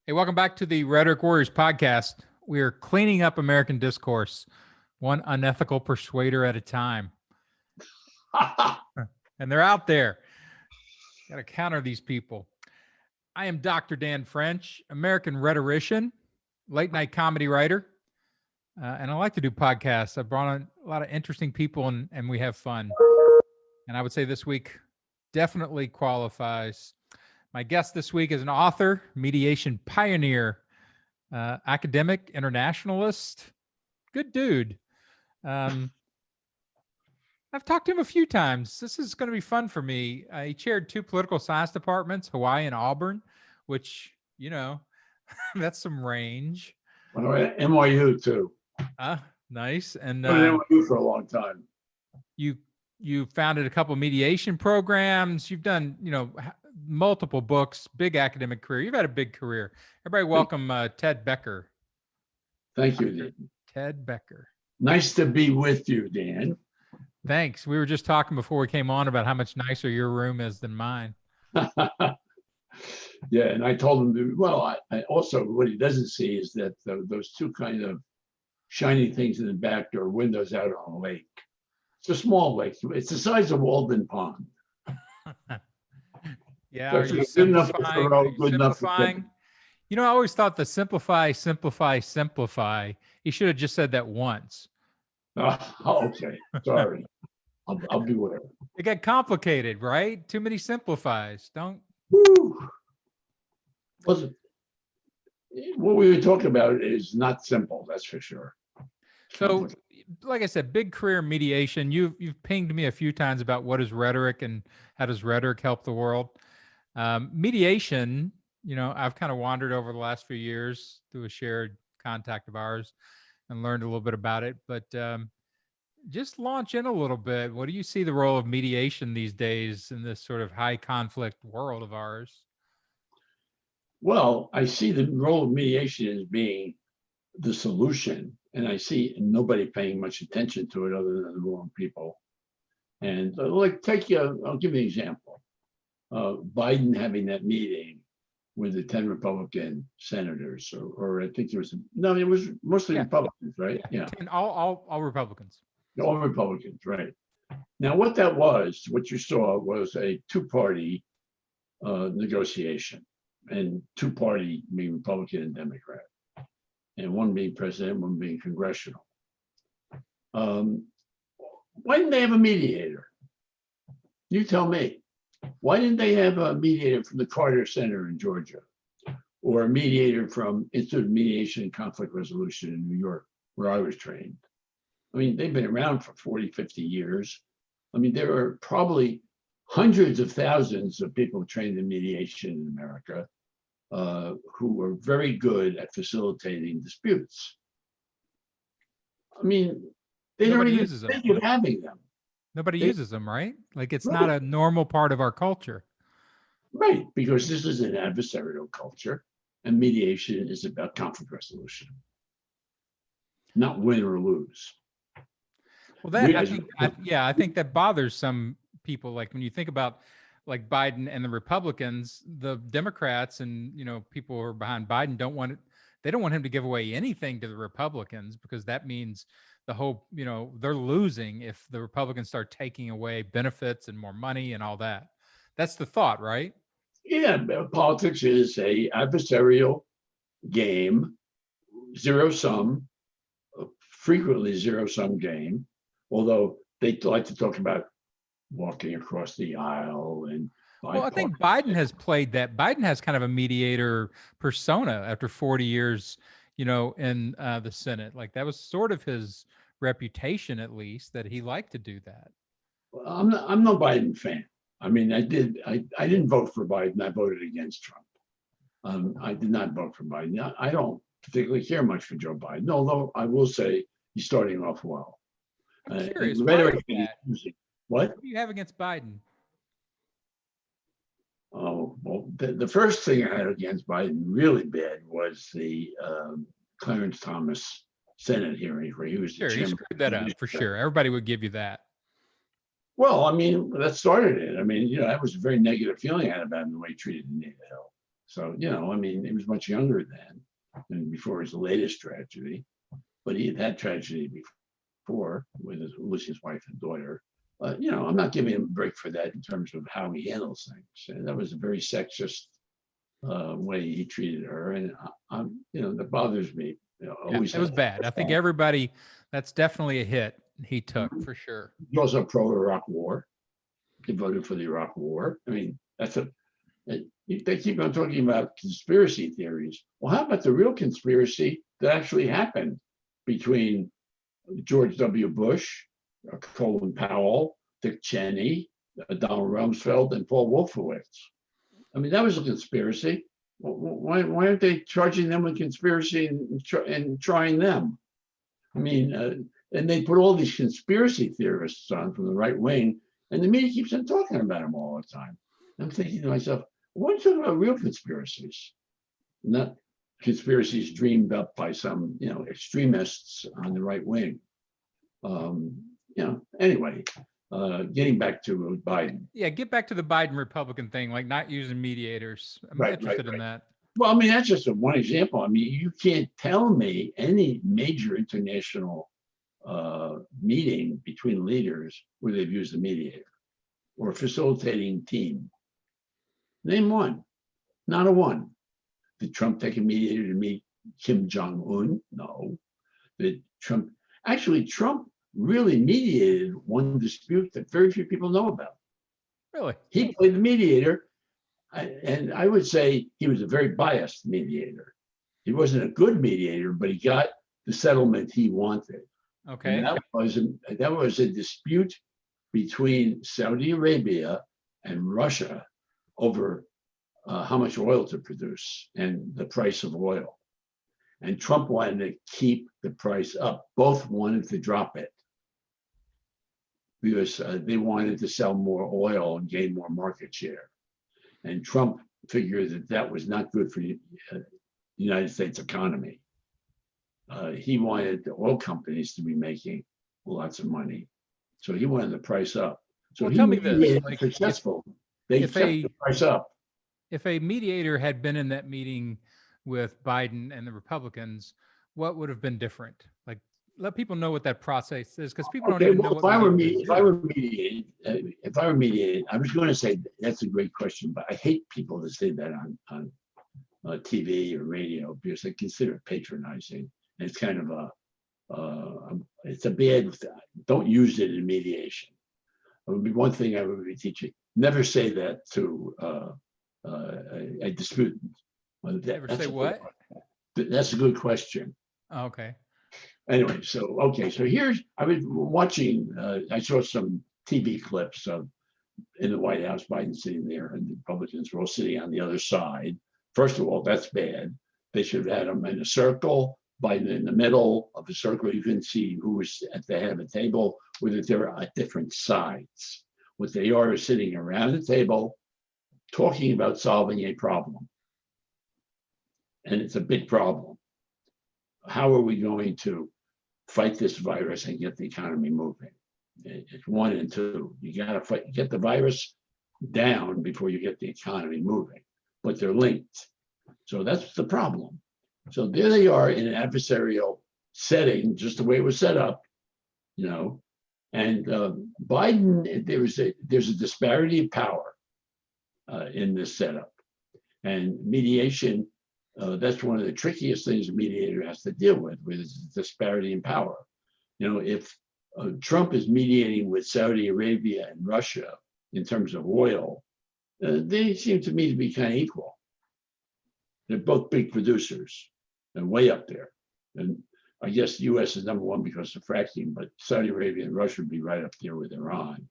Hey, welcome back to the Rhetoric Warriors podcast. We are cleaning up American discourse, one unethical persuader at a time. And they're out there. Got to counter these people. I am Dr. Dan French, American rhetorician, late night comedy writer, and I like to do podcasts. I've brought on a lot of interesting people and we have fun. And I would say this week definitely qualifies. My guest this week is an author, mediation pioneer, academic, internationalist, good dude. I've talked to him a few times. This is going to be fun for me. He chaired 2 political science departments, Hawaii and Auburn, which, that's some range. NYU too. Nice. And NYU for a long time. You founded a couple of mediation programs. You've done, multiple books, big academic career. You've had a big career. Everybody welcome Ted Becker. Thank you, Dan. Ted Becker. Nice to be with you, Dan. Thanks. We were just talking before we came on about how much nicer your room is than mine. Yeah, and I told him, I also, what he doesn't see is that those 2 kind of shiny things in the back are windows out on a lake. It's a small lake. It's the size of Walden Pond. Yeah, so are you good enough for simplifying? good enough for I always thought the simplify. He should have just said that once. Okay, sorry. I'll be whatever. It got complicated, right? Too many simplifies. Don't. Woo. What we were talking about is not simple, that's for sure. So, like I said, big career in mediation. You've pinged me a few times about what is rhetoric and how does rhetoric help the world. Mediation, I've kind of wandered over the last few years through a shared contact of ours and learned a little bit about it. But just launch in a little bit. What do you see the role of mediation these days in this sort of high conflict world of ours? Well, I see the role of mediation as being the solution, and I see nobody paying much attention to it other than the wrong people. And I'll give you an example. Biden having that meeting with the 10 Republican senators, or I think it was mostly Republicans, right? Yeah. All Republicans. All Republicans, right. Now, what you saw was a 2-party negotiation, and 2-party being Republican and Democrat, and one being president, one being congressional. Why didn't they have a mediator? You tell me. Why didn't they have a mediator from the Carter Center in Georgia, or a mediator from Institute of Mediation and Conflict Resolution in New York, where I was trained? I mean, they've been around for 40, 50 years. I mean, there are probably hundreds of thousands of people trained in mediation in America who are very good at facilitating disputes. I mean, they don't even think of having them. Nobody uses them, right? Like it's not a normal part of our culture. Right, because this is an adversarial culture, and mediation is about conflict resolution, not win or lose. Well, I think that bothers some people. Like when you think about like Biden and the Republicans, the Democrats and people who are behind Biden don't want him to give away anything to the Republicans, because that means the whole, they're losing if the Republicans start taking away benefits and more money and all that. That's the thought, right? Yeah, politics is a adversarial game, zero-sum, frequently zero-sum game, although they like to talk about walking across the aisle and. Well, I think Biden has played that. Biden has kind of a mediator persona after 40 years, in the Senate. Like that was sort of his reputation, at least, that he liked to do that. I'm no Biden fan. I mean, I didn't vote for Biden. I voted against Trump. I did not vote for Biden. I don't particularly care much for Joe Biden, although I will say he's starting off well. I'm curious. What do you have against Biden? Oh, well, the first thing I had against Biden really bad was the Clarence Thomas Senate hearing where he was the chairman. He screwed that up for sure. Everybody would give you that. Well, I mean, that started it. I mean, that was a very negative feeling I had about him, the way he treated Anita Hill. So, I mean, he was much younger then, and before his latest tragedy, but he had had tragedy before with losing his wife and daughter. I'm not giving him a break for that in terms of how he handles things. And that was a very sexist way he treated her, and that bothers me. Always it was bad. I think everybody, that's definitely a hit he took for sure. He's also pro-Iraq War. He voted for the Iraq War. I mean, they keep on talking about conspiracy theories. Well, how about the real conspiracy that actually happened between George W. Bush, Colin Powell, Dick Cheney, Donald Rumsfeld, and Paul Wolfowitz? I mean, that was a conspiracy. Why aren't they charging them with conspiracy and trying them? I mean, and they put all these conspiracy theorists on from the right wing, and the media keeps on talking about them all the time. I'm thinking to myself, why are you talking about real conspiracies? Not conspiracies dreamed up by some, extremists on the right wing. Anyway, getting back to Biden. Yeah, get back to the Biden Republican thing, like not using mediators. I'm interested in that. Well, I mean, that's just one example. I mean, you can't tell me any major international meeting between leaders where they've used a mediator or a facilitating team. Name one. Not a one. Did Trump take a mediator to meet Kim Jong-un? No. Did Trump really mediated one dispute that very few people know about. Really? He played the mediator, and I would say he was a very biased mediator. He wasn't a good mediator, but he got the settlement he wanted. Okay. And that was a dispute between Saudi Arabia and Russia over how much oil to produce and the price of oil. And Trump wanted to keep the price up. Both wanted to drop it because they wanted to sell more oil and gain more market share. And Trump figured that was not good for the United States economy. He wanted the oil companies to be making lots of money. So he wanted the price up. So tell me this, like, successful. They kept the price up. If a mediator had been in that meeting with Biden and the Republicans, what would have been different? Like, let people know what that process is, because people don't even know what. If I were mediating, I was going to say that's a great question, but I hate people that say that on TV or radio because they consider it patronizing. And it's kind of it's a bad. Don't use it in mediation. It would be one thing I would be teaching. Never say that to a disputant. Never say what? That's a good question. Oh, okay. Anyway, so I was watching. I saw some TV clips of in the White House, Biden sitting there, and the Republicans were all sitting on the other side. First of all, that's bad. They should have had them in a circle. Biden in the middle of the circle. You couldn't see who was at the head of the table, whether they were at different sides. What they are is sitting around the table, talking about solving a problem. And it's a big problem. How are we going to fight this virus and get the economy moving? It's one and two. You got to get the virus down before you get the economy moving, but they're linked. So that's the problem. So there they are in an adversarial setting, just the way it was set up, And Biden, there's a disparity of power in this setup, and mediation. That's one of the trickiest things a mediator has to deal with is disparity in power. If Trump is mediating with Saudi Arabia and Russia in terms of oil, they seem to me to be kind of equal. They're both big producers and way up there. And I guess the U.S. is number one because of fracking, but Saudi Arabia and Russia would be right up there with Iran.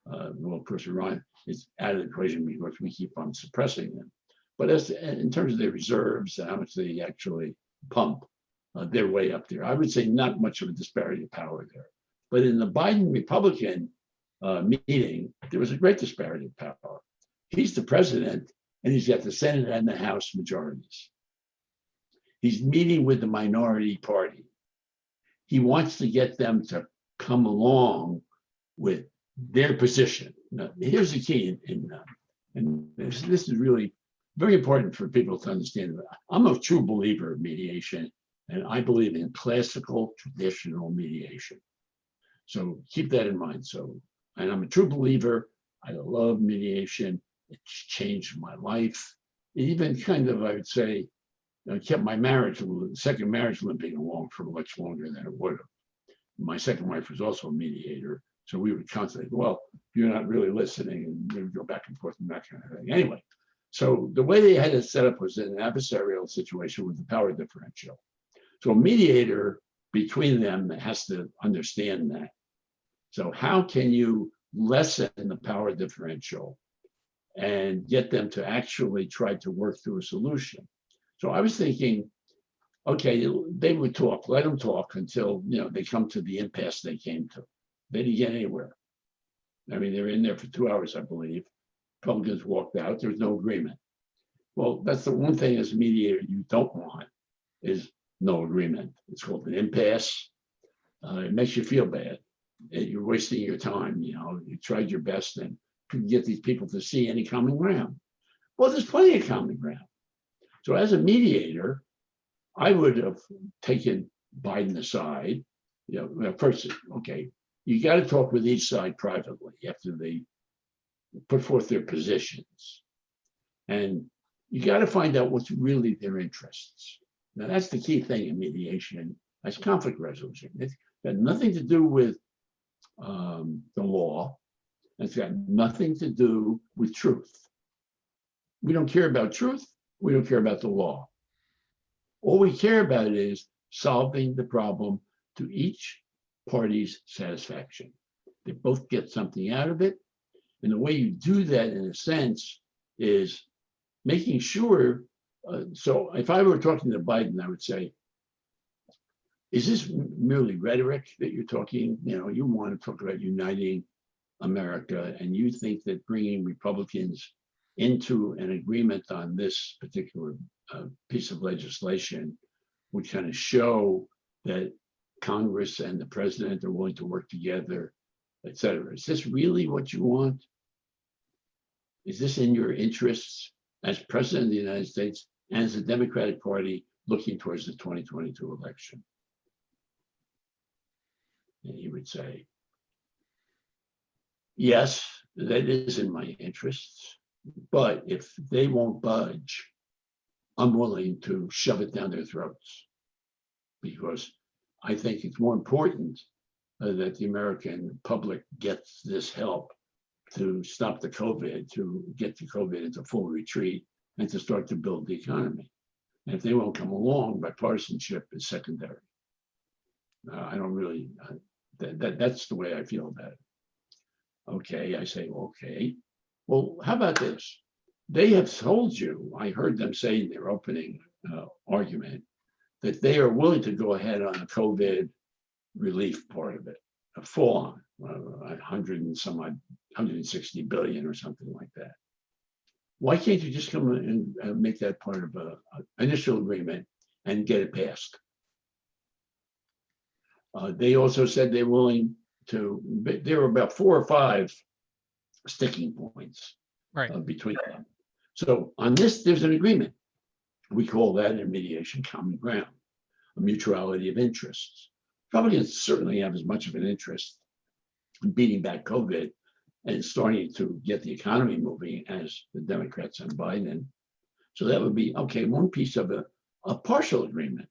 Well, of course, Iran is out of the equation because we keep on suppressing them. But in terms of their reserves and how much they actually pump, they're way up there. I would say not much of a disparity of power there. But in the Biden Republican meeting, there was a great disparity of power. He's the president, and he's got the Senate and the House majorities. He's meeting with the minority party. He wants to get them to come along with their position. Now, here's the key, and this is really very important for people to understand that I'm a true believer of mediation, and I believe in classical traditional mediation. So keep that in mind. So, and I'm a true believer. I love mediation. It's changed my life. It even kind of, I would say, kept my marriage, second marriage limping along for much longer than it would have. My second wife was also a mediator. So we would constantly, well, you're not really listening, and we would go back and forth and that kind of thing. Anyway, so the way they had it set up was an adversarial situation with the power differential. So a mediator between them has to understand that. So how can you lessen the power differential and get them to actually try to work through a solution? So I was thinking, okay, they would talk, let them talk until, they come to the impasse they came to. They didn't get anywhere. I mean, they were in there for 2 hours, I believe. Republicans walked out. There was no agreement. Well, that's the one thing as a mediator you don't want is no agreement. It's called an impasse. It makes you feel bad. You're wasting your time. You tried your best and couldn't get these people to see any common ground. Well, there's plenty of common ground. So as a mediator, I would have taken Biden aside. First, okay, you got to talk with each side privately after they put forth their positions. And you got to find out what's really their interests. Now, that's the key thing in mediation as conflict resolution. It's got nothing to do with the law. It's got nothing to do with truth. We don't care about truth. We don't care about the law. All we care about is solving the problem to each party's satisfaction. They both get something out of it. And the way you do that, in a sense, is making sure. So if I were talking to Biden, I would say, is this merely rhetoric that you're talking? You want to talk about uniting America, and you think that bringing Republicans into an agreement on this particular piece of legislation would kind of show that Congress and the president are willing to work together, et cetera. Is this really what you want? Is this in your interests as president of the United States and as the Democratic Party looking towards the 2022 election? And he would say, yes, that is in my interests. But if they won't budge, I'm willing to shove it down their throats, because I think it's more important that the American public gets this help to stop the COVID, to get the COVID into full retreat, and to start to build the economy. And if they won't come along, bipartisanship is secondary. I don't really, that's the way I feel about it. Okay, I say, okay. Well, how about this? They have told you, I heard them say in their opening argument, that they are willing to go ahead on the COVID relief part of it, a full on 100 and some odd, 160 billion or something like that. Why can't you just come and make that part of an initial agreement and get it passed? They also said they're willing to, there were about 4 or 5 sticking points between them. So on this, there's an agreement. We call that in mediation common ground, a mutuality of interests. Republicans certainly have as much of an interest in beating back COVID and starting to get the economy moving as the Democrats and Biden. So that would be, okay, one piece of a partial agreement.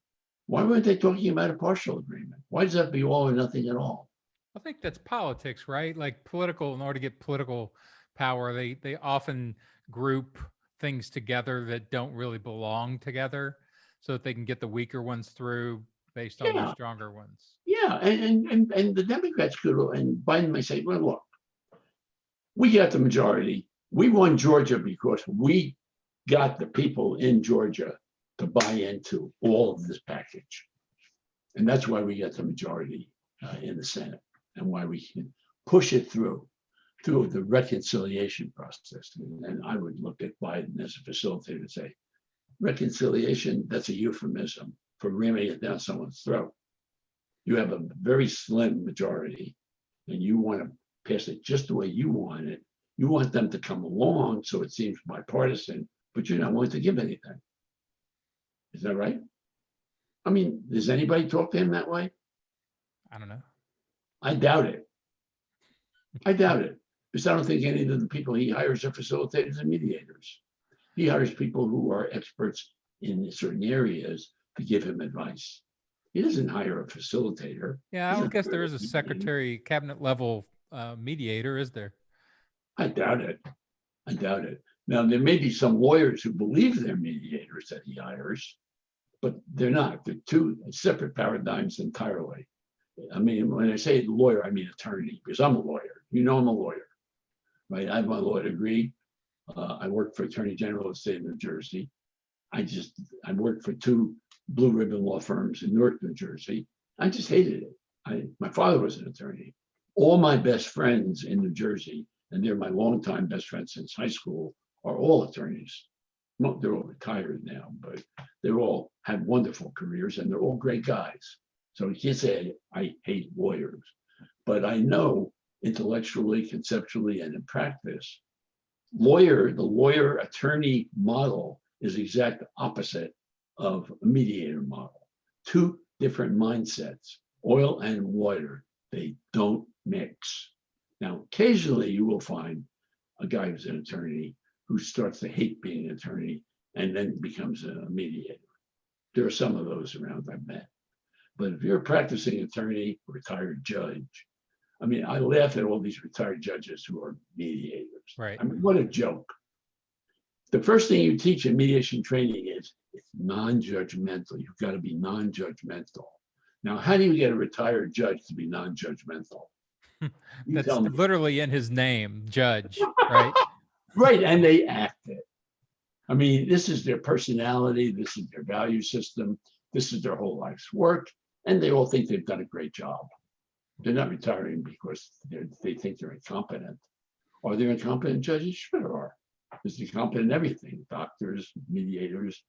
Why weren't they talking about a partial agreement? Why does that be all or nothing at all? I think that's politics, right? Like political, in order to get political power, they often group things together that don't really belong together so that they can get the weaker ones through based on the stronger ones. Yeah, and the Democrats could, and Biden may say, well, look, we got the majority. We won Georgia because we got the people in Georgia to buy into all of this package. And that's why we got the majority in the Senate, and why we can push it through the reconciliation process. And I would look at Biden as a facilitator and say, reconciliation, that's a euphemism for ramming it down someone's throat. You have a very slim majority and you want to pass it just the way you want it. You want them to come along so it seems bipartisan, but you're not willing to give anything. Is that right? I mean, does anybody talk to him that way? I don't know. I doubt it. I doubt it. Because I don't think any of the people he hires are facilitators and mediators. He hires people who are experts in certain areas to give him advice. He doesn't hire a facilitator. Yeah, He I would doesn't guess hire there a is a mediator. secretary cabinet level mediator, is there? I doubt it. I doubt it. Now, there may be some lawyers who believe they're mediators that he hires, but they're not. They're two separate paradigms entirely. I mean, when I say lawyer, I mean attorney, because I'm a lawyer. You know, I'm a lawyer, right? I have my law degree. I worked for Attorney General of the state of New Jersey. I worked for two blue ribbon law firms in Newark, New Jersey. I just hated it. My father was an attorney. All my best friends in New Jersey, and they're my longtime best friends since high school, are all attorneys. Well, they're all retired now, but they all have wonderful careers and they're all great guys. So you can't say I hate lawyers, but I know intellectually, conceptually, and in practice, the lawyer attorney model is the exact opposite of a mediator model. Two different mindsets, oil and water, they don't mix. Now, occasionally you will find a guy who's an attorney who starts to hate being an attorney and then becomes a mediator. There are some of those around I've met. But if you're a practicing attorney, retired judge, I mean, I laugh at all these retired judges who are mediators. Right. I mean, what a joke. The first thing you teach in mediation training is it's non-judgmental. You've got to be non-judgmental. Now, how do you get a retired judge to be non-judgmental? That's literally in his name, judge, right? Right, and they act it. I mean, this is their personality, this is their value system, this is their whole life's work, and they all think they've done a great job. They're not retiring because they think they're incompetent. Are there incompetent judges? Sure there are. There's incompetent in everything, doctors, mediators,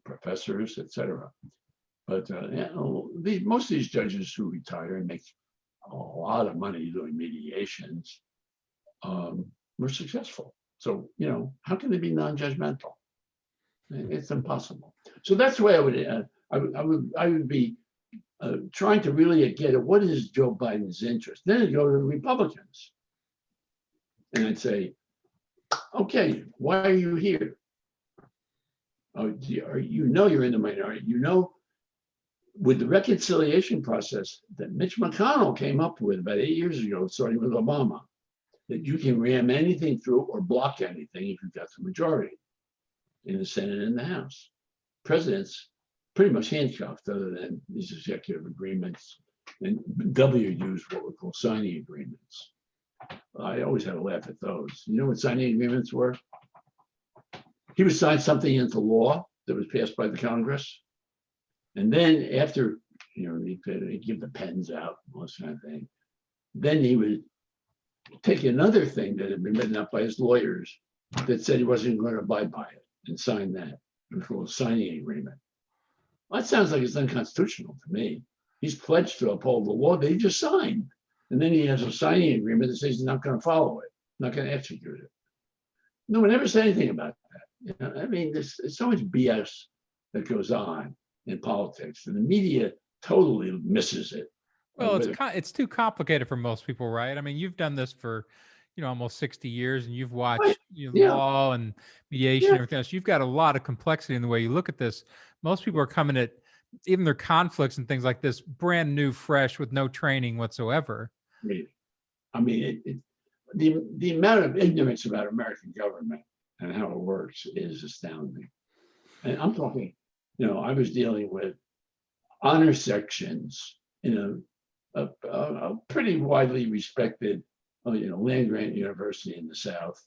professors, etc. But most of these judges who retire and make a lot of money doing mediations were successful. So, how can they be non-judgmental? It's impossible. So that's the way I would be trying to really get at what is Joe Biden's interest. Then I'd go to the Republicans. And I'd say, okay, why are you here? You're in the minority. With the reconciliation process that Mitch McConnell came up with about 8 years ago, starting with Obama, that you can ram anything through or block anything if you've got the majority in the Senate and the House. President's pretty much handcuffed other than these executive agreements. And W used what we call signing agreements. I always had to laugh at those. You know what signing agreements were? He would sign something into law that was passed by the Congress. And then after, he'd give the pens out, all this kind of thing. Then he would take another thing that had been written up by his lawyers that said he wasn't going to abide by it and sign that. It was called a signing agreement. Well, that sounds like it's unconstitutional to me. He's pledged to uphold the law that he just signed. And then he has a signing agreement that says he's not going to follow it, not going to execute it. No one ever said anything about that. I mean, there's so much BS that goes on in politics, and the media totally misses it. Well, it's too complicated for most people, right? I mean, you've done this for, almost 60 years, and you've watched law and mediation and everything else. You've got a lot of complexity in the way you look at this. Most people are coming at even their conflicts and things like this brand new, fresh, with no training whatsoever. I mean, the amount of ignorance about American government and how it works is astounding. And I'm talking, I was dealing with honor sections in a pretty widely respected, land grant university in the South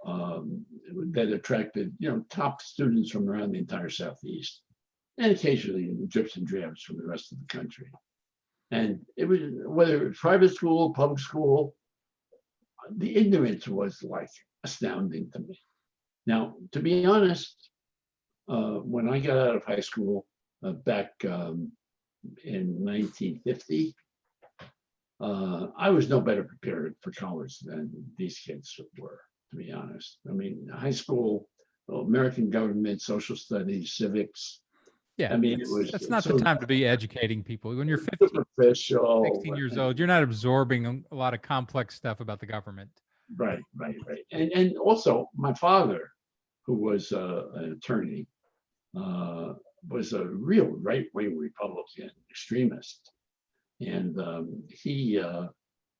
that attracted, top students from around the entire Southeast, and occasionally drips and drabs from the rest of the country. And it was, whether it was private school, public school, the ignorance was like astounding to me. Now, to be honest, when I got out of high school back in 1950, I was no better prepared for college than these kids were, to be honest. I mean, high school, American government, social studies, civics. Yeah, I mean, it was that's not the so time to be educating people. When you're 15, superficial. 16 years old, you're not absorbing a lot of complex stuff about the government. Right. And also my father, who was an attorney, was a real right-wing Republican extremist. And he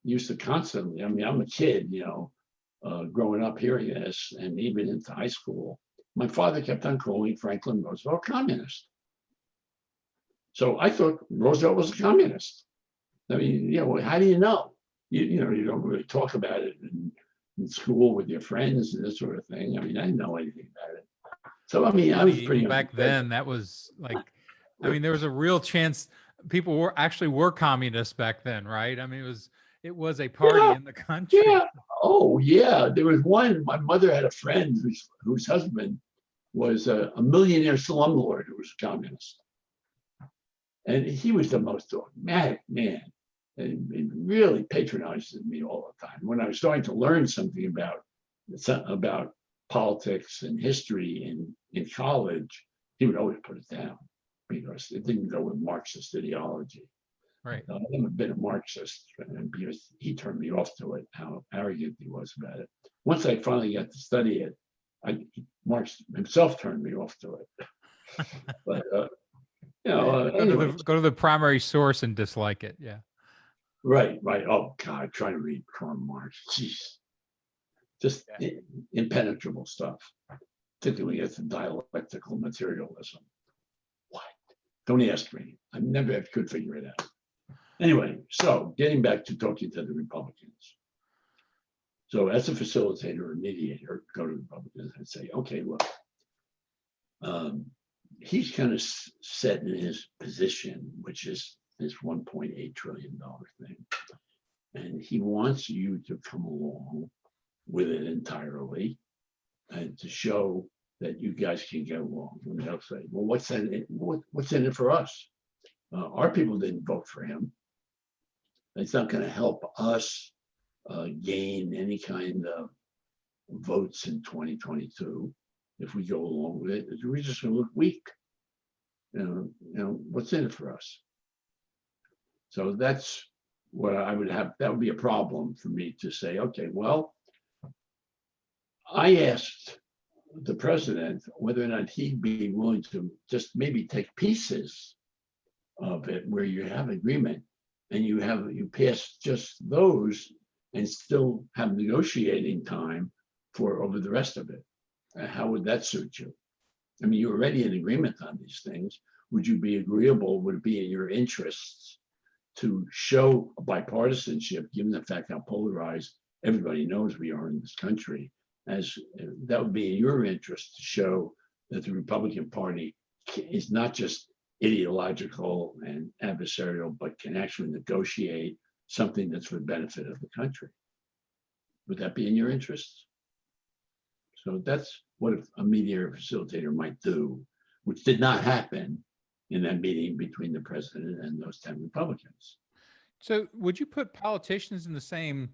used to constantly, I mean, I'm a kid, growing up hearing this, and even into high school, my father kept on calling Franklin Roosevelt communist. So I thought Roosevelt was a communist. I mean, how do you know? You don't really talk about it in school with your friends and this sort of thing. I mean, I didn't know anything about it. So, I mean, I was pretty back then. That was like, I mean, there was a real chance people were communists back then, right? I mean, it was a party in the country. Yeah. Oh, yeah. There was one. My mother had a friend whose husband was a millionaire slumlord who was a communist, and he was the most dogmatic man, and really patronized me all the time. When I was starting to learn something about politics and history in college, he would always put it down because it didn't go with Marxist ideology. Right. I haven't been a Marxist because he turned me off to it, how arrogant he was about it. Once I finally got to study it, Marx himself turned me off to it. But, anyway. Go to the primary source and dislike it. Yeah. Right. Oh, God, try to read Karl Marx. Jeez. Just impenetrable stuff, particularly as the dialectical materialism. What? Don't ask me. I never could figure it out. Anyway, so getting back to talking to the Republicans. So as a facilitator or mediator, go to the Republicans and say, okay, look, he's kind of set in his position, which is this $1.8 trillion thing. And he wants you to come along with it entirely and to show that you guys can get along. And they'll say, well, what's in it for us? Our people didn't vote for him. It's not going to help us gain any kind of votes in 2022 if we go along with it. We're just going to look weak. What's in it for us? So that's what I would have. That would be a problem for me to say, okay, well, I asked the president whether or not he'd be willing to just maybe take pieces of it where you have agreement and you pass just those and still have negotiating time for over the rest of it. How would that suit you? I mean, you're already in agreement on these things. Would you be agreeable? Would it be in your interests to show bipartisanship, given the fact how polarized everybody knows we are in this country? As that would be in your interest to show that the Republican Party is not just ideological and adversarial, but can actually negotiate something that's for the benefit of the country. Would that be in your interests? So that's what a mediator facilitator might do, which did not happen in that meeting between the president and those 10 Republicans. So would you put politicians in the same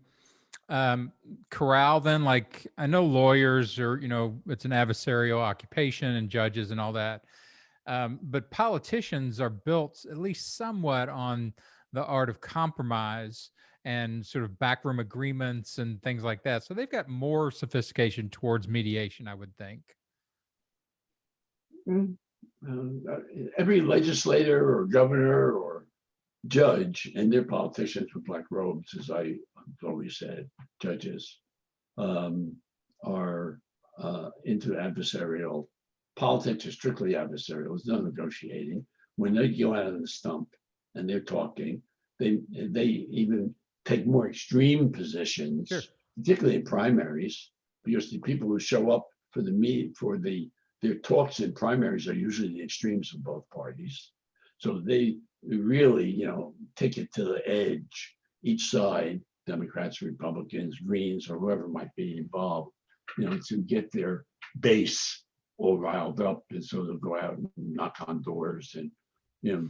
corral then? Like, I know lawyers are, it's an adversarial occupation and judges and all that. But politicians are built at least somewhat on the art of compromise and sort of backroom agreements and things like that. So they've got more sophistication towards mediation, I would think. Every legislator or governor or judge and their politicians with black robes, as I've always said, judges, are into adversarial. Politics is strictly adversarial. There's no negotiating. When they go out on the stump and they're talking, they even take more extreme positions, sure, particularly in primaries, because the people who show up for their talks in primaries are usually the extremes of both parties. So they really, take it to the edge. Each side, Democrats, Republicans, Greens, or whoever might be involved, to get their base all riled up, and so they'll go out and knock on doors and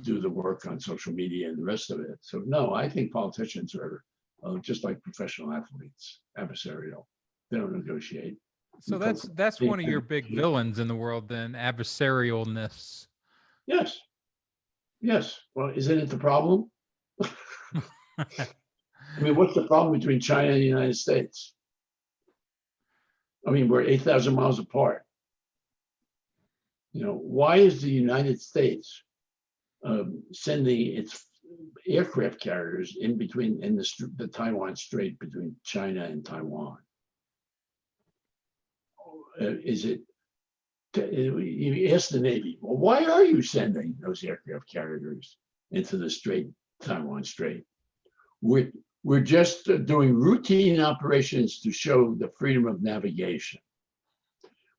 do the work on social media and the rest of it. So no, I think politicians are just like professional athletes, adversarial. They don't negotiate. So that's one of your big villains in the world, then, adversarialness. Yes. Yes. Well, isn't it the problem? I mean, what's the problem between China and the United States? I mean, we're 8,000 miles apart. Why is the United States sending its aircraft carriers in the Taiwan Strait between China and Taiwan? You ask the Navy, well, why are you sending those aircraft carriers into the Taiwan Strait? We're just doing routine operations to show the freedom of navigation.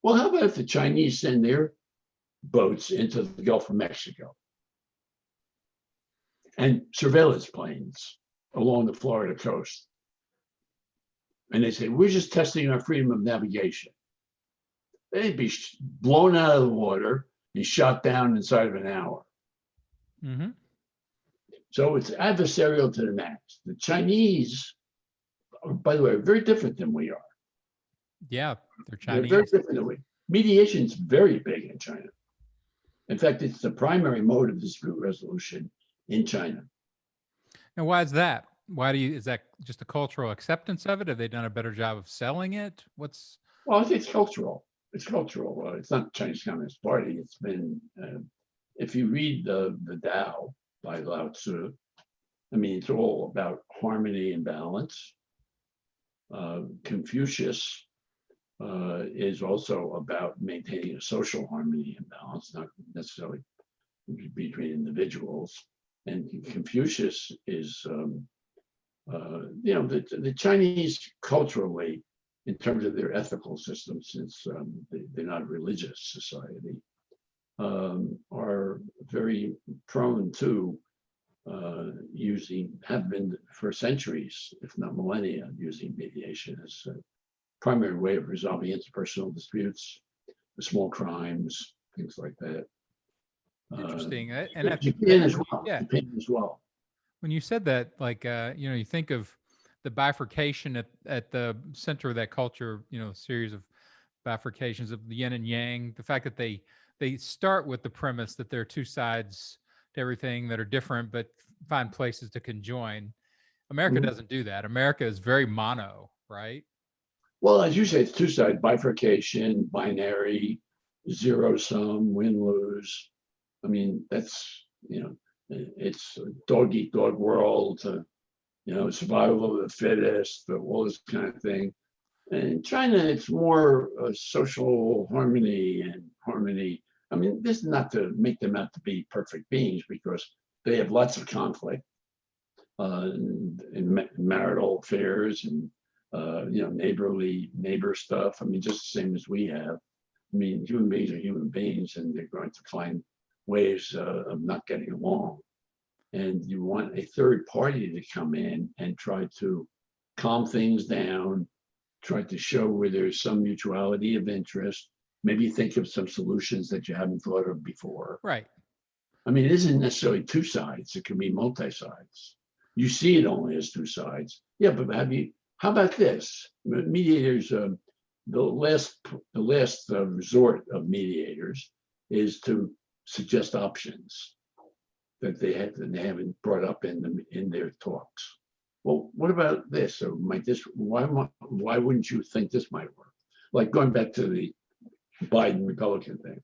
Well, how about if the Chinese send their boats into the Gulf of Mexico and surveillance planes along the Florida coast? And they say, we're just testing our freedom of navigation. They'd be blown out of the water and shot down inside of an hour. Mm-hmm. So it's adversarial to the max. The Chinese, by the way, are very different than we are. Yeah, they're Chinese. They're very different than we. Mediation is very big in China. In fact, it's the primary mode of dispute resolution in China. And why is that? Is that just a cultural acceptance of it? Have they done a better job of selling it? Well, I think it's cultural. It's cultural. It's not the Chinese Communist Party. It's been, if you read the Tao by Lao Tzu, I mean, it's all about harmony and balance. Confucius is also about maintaining a social harmony and balance, not necessarily between individuals. And Confucius is, the Chinese culturally, in terms of their ethical system, since they're not a religious society, are very prone to have been for centuries, if not millennia, using mediation as a primary way of resolving interpersonal disputes, small crimes, things like that. Interesting. And Japan as well. Yeah. Japan as well. When you said that, you think of the bifurcation at the center of that culture, a series of bifurcations of the yin and yang, the fact that they start with the premise that there are two sides to everything that are different, but find places to conjoin. America doesn't do that. America is very mono, right? Well, as you say, it's two sides, bifurcation, binary, zero sum, win lose. I mean, that's, it's a dog eat dog world, survival of the fittest, all this kind of thing. And in China, it's more social harmony and harmony. I mean, this is not to make them out to be perfect beings, because they have lots of conflict in marital affairs and, neighbor stuff. I mean, just the same as we have. I mean, human beings are human beings, and they're going to find ways of not getting along. And you want a third party to come in and try to calm things down, try to show where there's some mutuality of interest, maybe think of some solutions that you haven't thought of before. Right. I mean, it isn't necessarily two sides. It can be multi-sides. You see it only as two sides. Yeah, but how about this? Mediators, the last resort of mediators is to suggest options that they haven't brought up in their talks. Well, what about this? Or why wouldn't you think this might work? Like going back to the Biden Republican thing.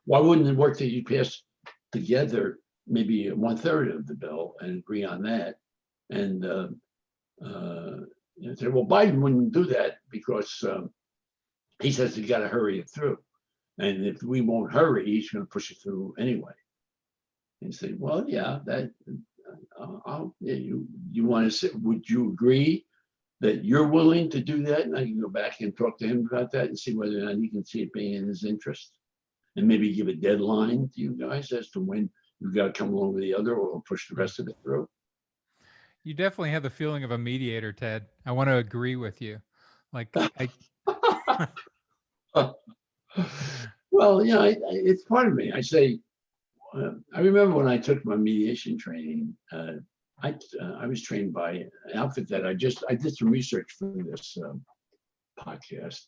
Why wouldn't it work that you pass together maybe 1/3 of the bill and agree on that? And say, well, Biden wouldn't do that because he says you got to hurry it through. And if we won't hurry, he's going to push it through anyway. And say, well, yeah, you want to say, would you agree that you're willing to do that? And I can go back and talk to him about that and see whether or not he can see it being in his interest, and maybe give a deadline to you guys as to when you've got to come along with the other, or we'll push the rest of it through. You definitely have the feeling of a mediator, Ted. I want to agree with you. Well, it's part of me. I say, I remember when I took my mediation training, I was trained by an outfit that I did some research for this podcast.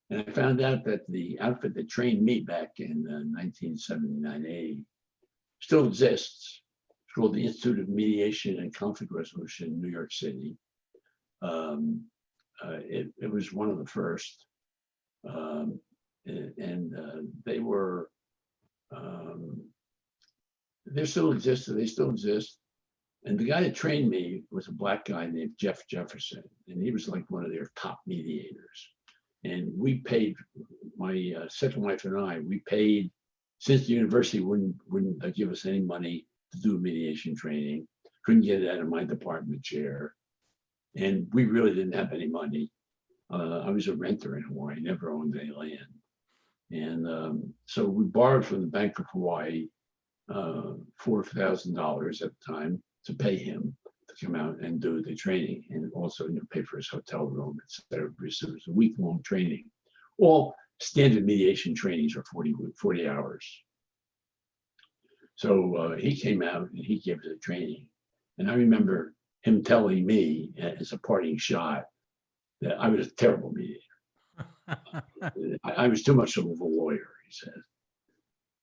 And I found out that the outfit that trained me back in 1979-80 still exists. It's called the Institute of Mediation and Conflict Resolution in New York City. It was one of the first. They were, they still exist, they still exist. And the guy that trained me was a black guy named Jeff Jefferson, and he was like one of their top mediators. And we paid, my second wife and I, we paid, since the university wouldn't give us any money to do mediation training, couldn't get it out of my department chair. And we really didn't have any money. I was a renter in Hawaii, never owned any land. And so we borrowed from the Bank of Hawaii $4,000 at the time to pay him to come out and do the training, and also pay for his hotel room, et cetera. So it was a week-long training. All standard mediation trainings are 40 hours. So he came out and he gave us a training. And I remember him telling me as a parting shot that I was a terrible mediator. I was too much of a lawyer, he said.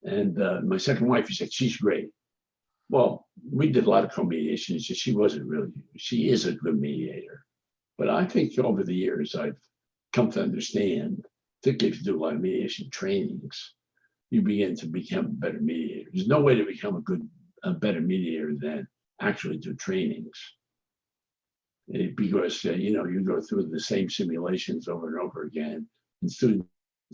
And my second wife, he said, she's great. Well, we did a lot of co-mediation. She wasn't really, she is a good mediator. But I think over the years, I've come to understand, particularly if you do a lot of mediation trainings, you begin to become a better mediator. There's no way to become a better mediator than actually do trainings. Because, you go through the same simulations over and over again, and students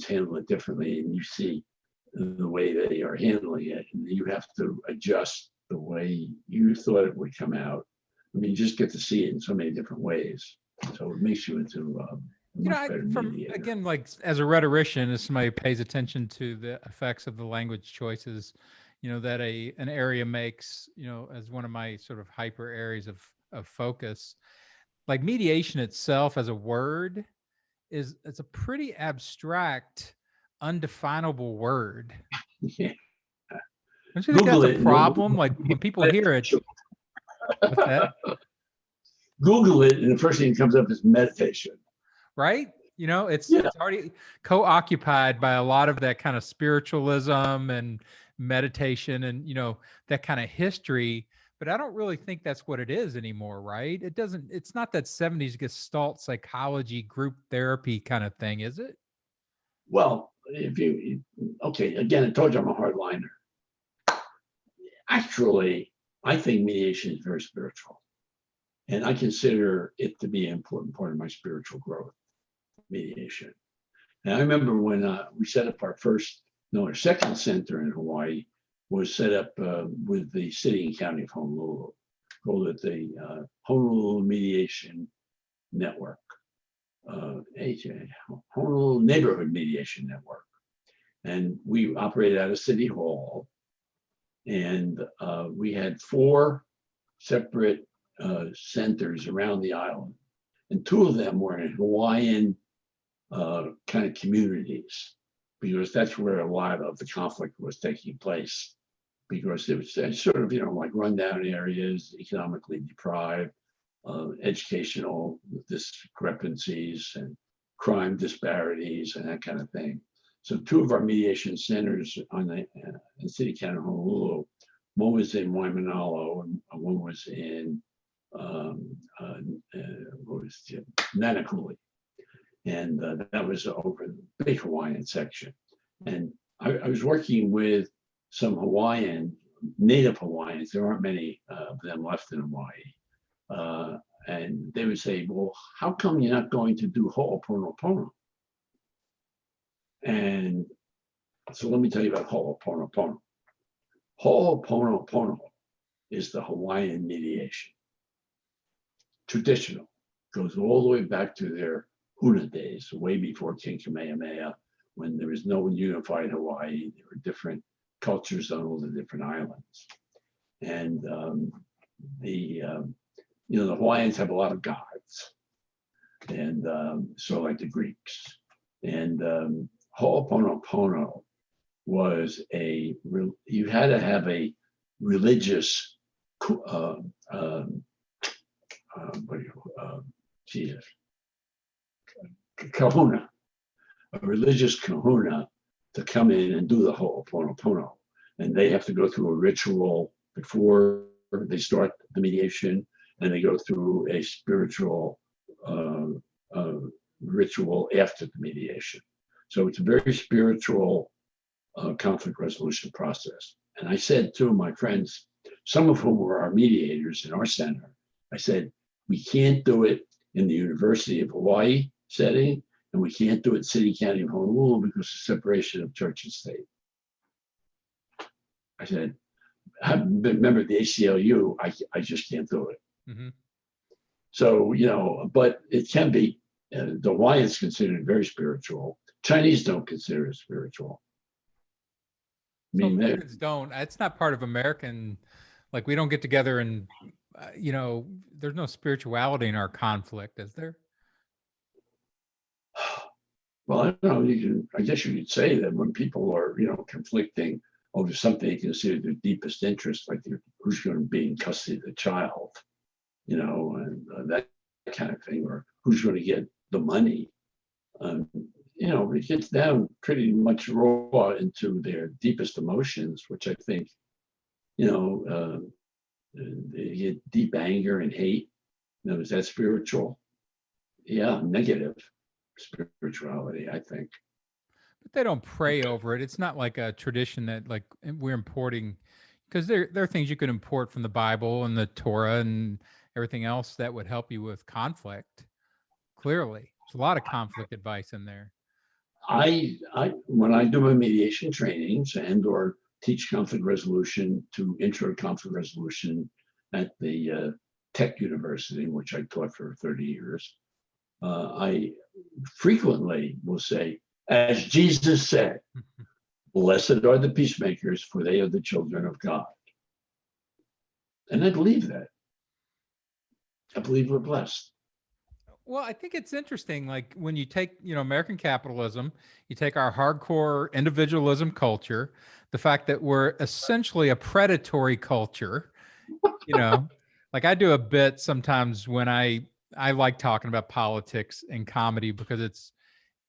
handle it differently, and you see the way they are handling it, and you have to adjust the way you thought it would come out. I mean, you just get to see it in so many different ways. So it makes you into a much better mediator. Again, like as a rhetorician, as somebody who pays attention to the effects of the language choices, that an area makes, as one of my sort of hyper areas of focus, like mediation itself as a word it's a pretty abstract, undefinable word. Yeah. Don't you think Google that's a problem? Like when people hear it, what's that? Google it, and the first thing that comes up is meditation. Right? It's already co-occupied by a lot of that kind of spiritualism and meditation and, that kind of history. But I don't really think that's what it is anymore, right? It's not that 70s Gestalt psychology group therapy kind of thing, is it? Well, again, I told you I'm a hardliner. Actually, I think mediation is very spiritual. And I consider it to be an important part of my spiritual growth, mediation. And I remember when we set up our second center in Hawaii was set up with the city and county of Honolulu, called it the Honolulu Mediation Network, Honolulu Neighborhood Mediation Network. And we operated out of City Hall. And we had 4 separate centers around the island. And 2 of them were in Hawaiian kind of communities, because that's where a lot of the conflict was taking place. Because it was sort of, like rundown areas, economically deprived, educational discrepancies and crime disparities and that kind of thing. So 2 of our mediation centers in City County of Honolulu, one was in Waimanalo and one was in Nanakuli. And that was over the big Hawaiian section. And I was working with some native Hawaiians. There aren't many of them left in Hawaii. And they would say, well, how come you're not going to do Ho'oponopono? And so let me tell you about Ho'oponopono. Ho'oponopono is the Hawaiian mediation. Traditional. Goes all the way back to their Huna days, way before King Kamehameha, when there was no unified Hawaii. There were different cultures on all the different islands. And the Hawaiians have a lot of gods, and so like the Greeks. And Ho'oponopono was you had to have a religious kahuna, a religious kahuna, to come in and do the ho'oponopono. And they have to go through a ritual before they start the mediation, and they go through a spiritual ritual after the mediation. So it's a very spiritual conflict resolution process. And I said to my friends, some of whom were our mediators in our center, I said, we can't do it in the University of Hawaii setting, and we can't do it City County of Honolulu because of separation of church and state. I said, I've been a member of the ACLU, I just can't do it. Mm-hmm. So, but it can be, the Hawaiians consider it very spiritual. Chinese don't consider it spiritual. So Americans don't, it's not part of American, like we don't get together and, there's no spirituality in our conflict, is there? Well, I don't know, I guess you could say that when people are, conflicting over something they consider their deepest interest, like who's going to be in custody of the child, and that kind of thing, or who's going to get the money. It gets down pretty much raw into their deepest emotions, which I think, they get deep anger and hate. Is that spiritual? Yeah, negative spirituality, I think. But they don't pray over it. It's not like a tradition that like we're importing, because there are things you can import from the Bible and the Torah and everything else that would help you with conflict. Clearly, there's a lot of conflict advice in there. I when I do my mediation trainings and or teach conflict resolution to intro to conflict resolution at the Tech University, which I taught for 30 years, I frequently will say, as Jesus said, blessed are the peacemakers, for they are the children of God. And I believe that. I believe we're blessed. Well, I think it's interesting. Like when you take, American capitalism, you take our hardcore individualism culture, the fact that we're essentially a predatory culture, like I do a bit sometimes when I like talking about politics and comedy because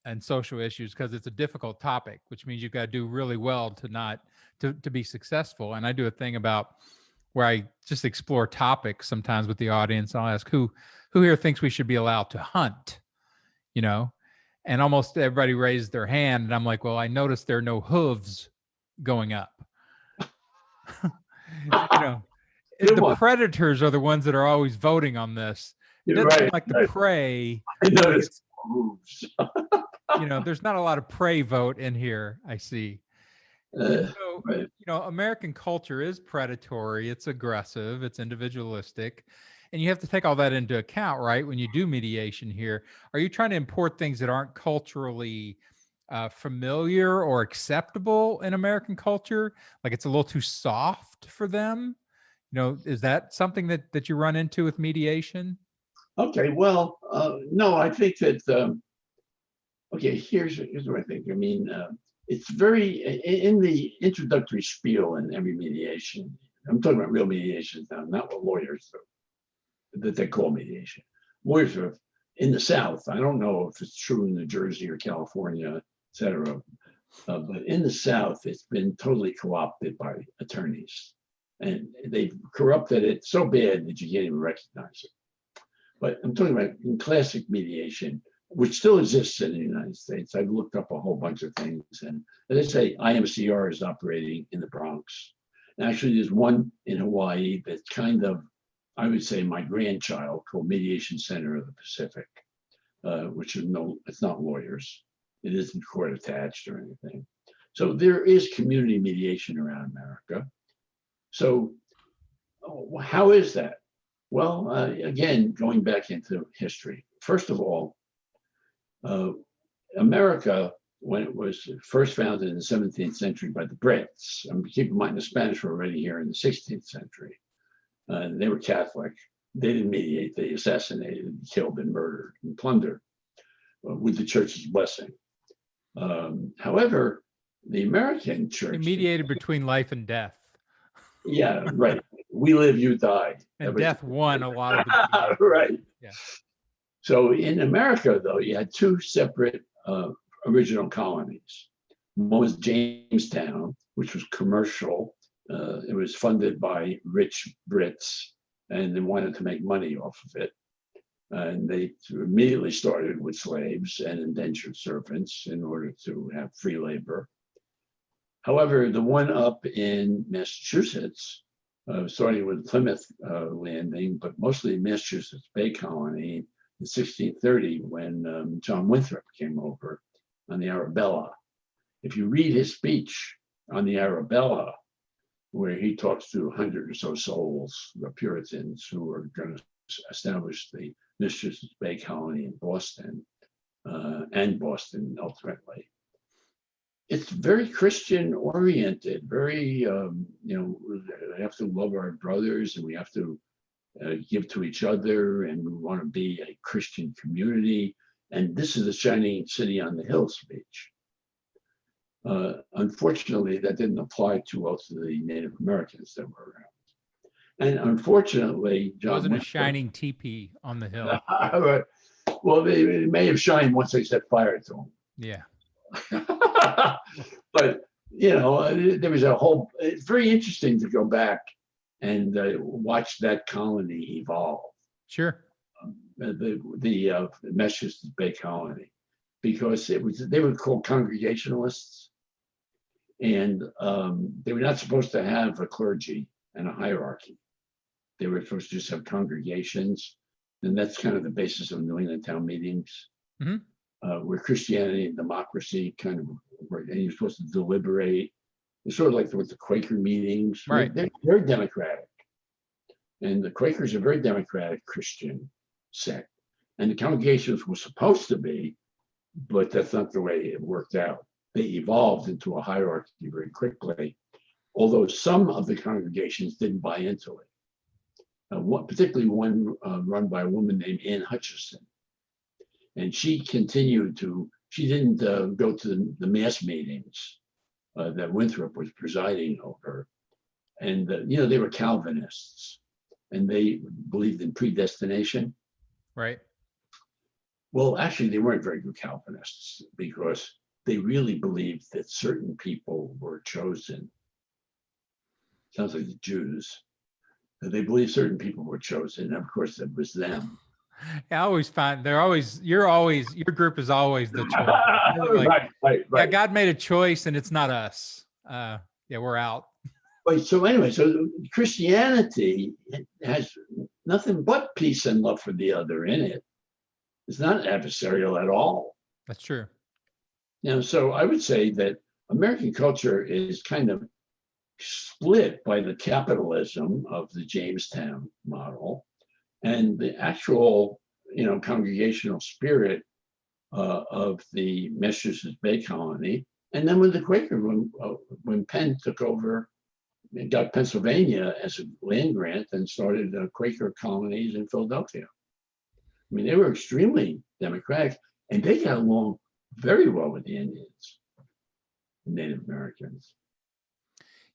and social issues, because it's a difficult topic, which means you've got to do really well to be successful. And I do a thing about where I just explore topics sometimes with the audience. I'll ask who here thinks we should be allowed to hunt, and almost everybody raised their hand. And I'm like, well, I noticed there are no hooves going up. The predators are the ones that are always voting on this. It doesn't seem like the prey. I noticed hooves. There's not a lot of prey vote in here, I see. American culture is predatory, it's aggressive, it's individualistic, and you have to take all that into account, right? When you do mediation here, are you trying to import things that aren't culturally familiar or acceptable in American culture? Like it's a little too soft for them? Is that something that you run into with mediation? Okay, well, no, I think that, here's what I think. It's very, in the introductory spiel in every mediation, I'm talking about real mediations now, not what lawyers do, that they call mediation. Lawyers are in the South. I don't know if it's true in New Jersey or California, et cetera. But in the South, it's been totally co-opted by attorneys. And they've corrupted it so bad that you can't even recognize it. But I'm talking about in classic mediation, which still exists in the United States. I've looked up a whole bunch of things. And as I say, IMCR is operating in the Bronx. And actually, there's one in Hawaii that's kind of, I would say, my grandchild, called Mediation Center of the Pacific, which is it's not lawyers. It isn't court attached or anything. So there is community mediation around America. So how is that? Well, again, going back into history. First of all, America, when it was first founded in the 17th century by the Brits, and keep in mind the Spanish were already here in the 16th century. They were Catholic. They didn't mediate, they assassinated, killed, and murdered and plundered with the church's blessing. However, the American church— They mediated between life and death. Yeah, right. We live, you die. And death won a lot of the— Right. Yeah. So in America, though, you had two separate original colonies. One was Jamestown, which was commercial. It was funded by rich Brits, and they wanted to make money off of it. And they immediately started with slaves and indentured servants in order to have free labor. However, the one up in Massachusetts, starting with Plymouth landing, but mostly Massachusetts Bay Colony in 1630 when John Winthrop came over on the Arabella. If you read his speech on the Arabella, where he talks to 100 or so souls, the Puritans who were going to establish the Massachusetts Bay Colony in Boston, and Boston ultimately. It's very Christian oriented, very, we have to love our brothers and we have to give to each other, and we want to be a Christian community. And this is the shining city on the hill speech. Unfortunately, that didn't apply too well to the Native Americans that were around. And unfortunately, John wasn't a shining teepee on the hill. Well, they may have shined once they set fire to them. Yeah. But, there was a whole, it's very interesting to go back and watch that colony evolve. Sure. The Massachusetts Bay Colony, because they were called Congregationalists, and they were not supposed to have a clergy and a hierarchy. They were supposed to just have congregations, and that's kind of the basis of New England town meetings, where Christianity and democracy kind of work, and you're supposed to deliberate. It's sort of like with the Quaker meetings, right? They're very democratic, and the Quakers are a very democratic Christian sect, and the congregations were supposed to be, but that's not the way it worked out. They evolved into a hierarchy very quickly, although some of the congregations didn't buy into it. Particularly one run by a woman named Anne Hutchison. And she didn't go to the mass meetings that Winthrop was presiding over. And, they were Calvinists, and they believed in predestination. Right. Well, actually, they weren't very good Calvinists because they really believed that certain people were chosen. Sounds like the Jews. They believed certain people were chosen. And of course, it was them. I always find your group is always the choice. Like, right. Yeah, God made a choice and it's not us. We're out. Right. So anyway, so Christianity has nothing but peace and love for the other in it. It's not adversarial at all. That's true. So I would say that American culture is kind of split by the capitalism of the Jamestown model and the actual, congregational spirit of the Massachusetts Bay Colony. And then with the Quaker, when Penn took over and got Pennsylvania as a land grant and started Quaker colonies in Philadelphia. I mean, they were extremely democratic, and they got along very well with the Indians, the Native Americans.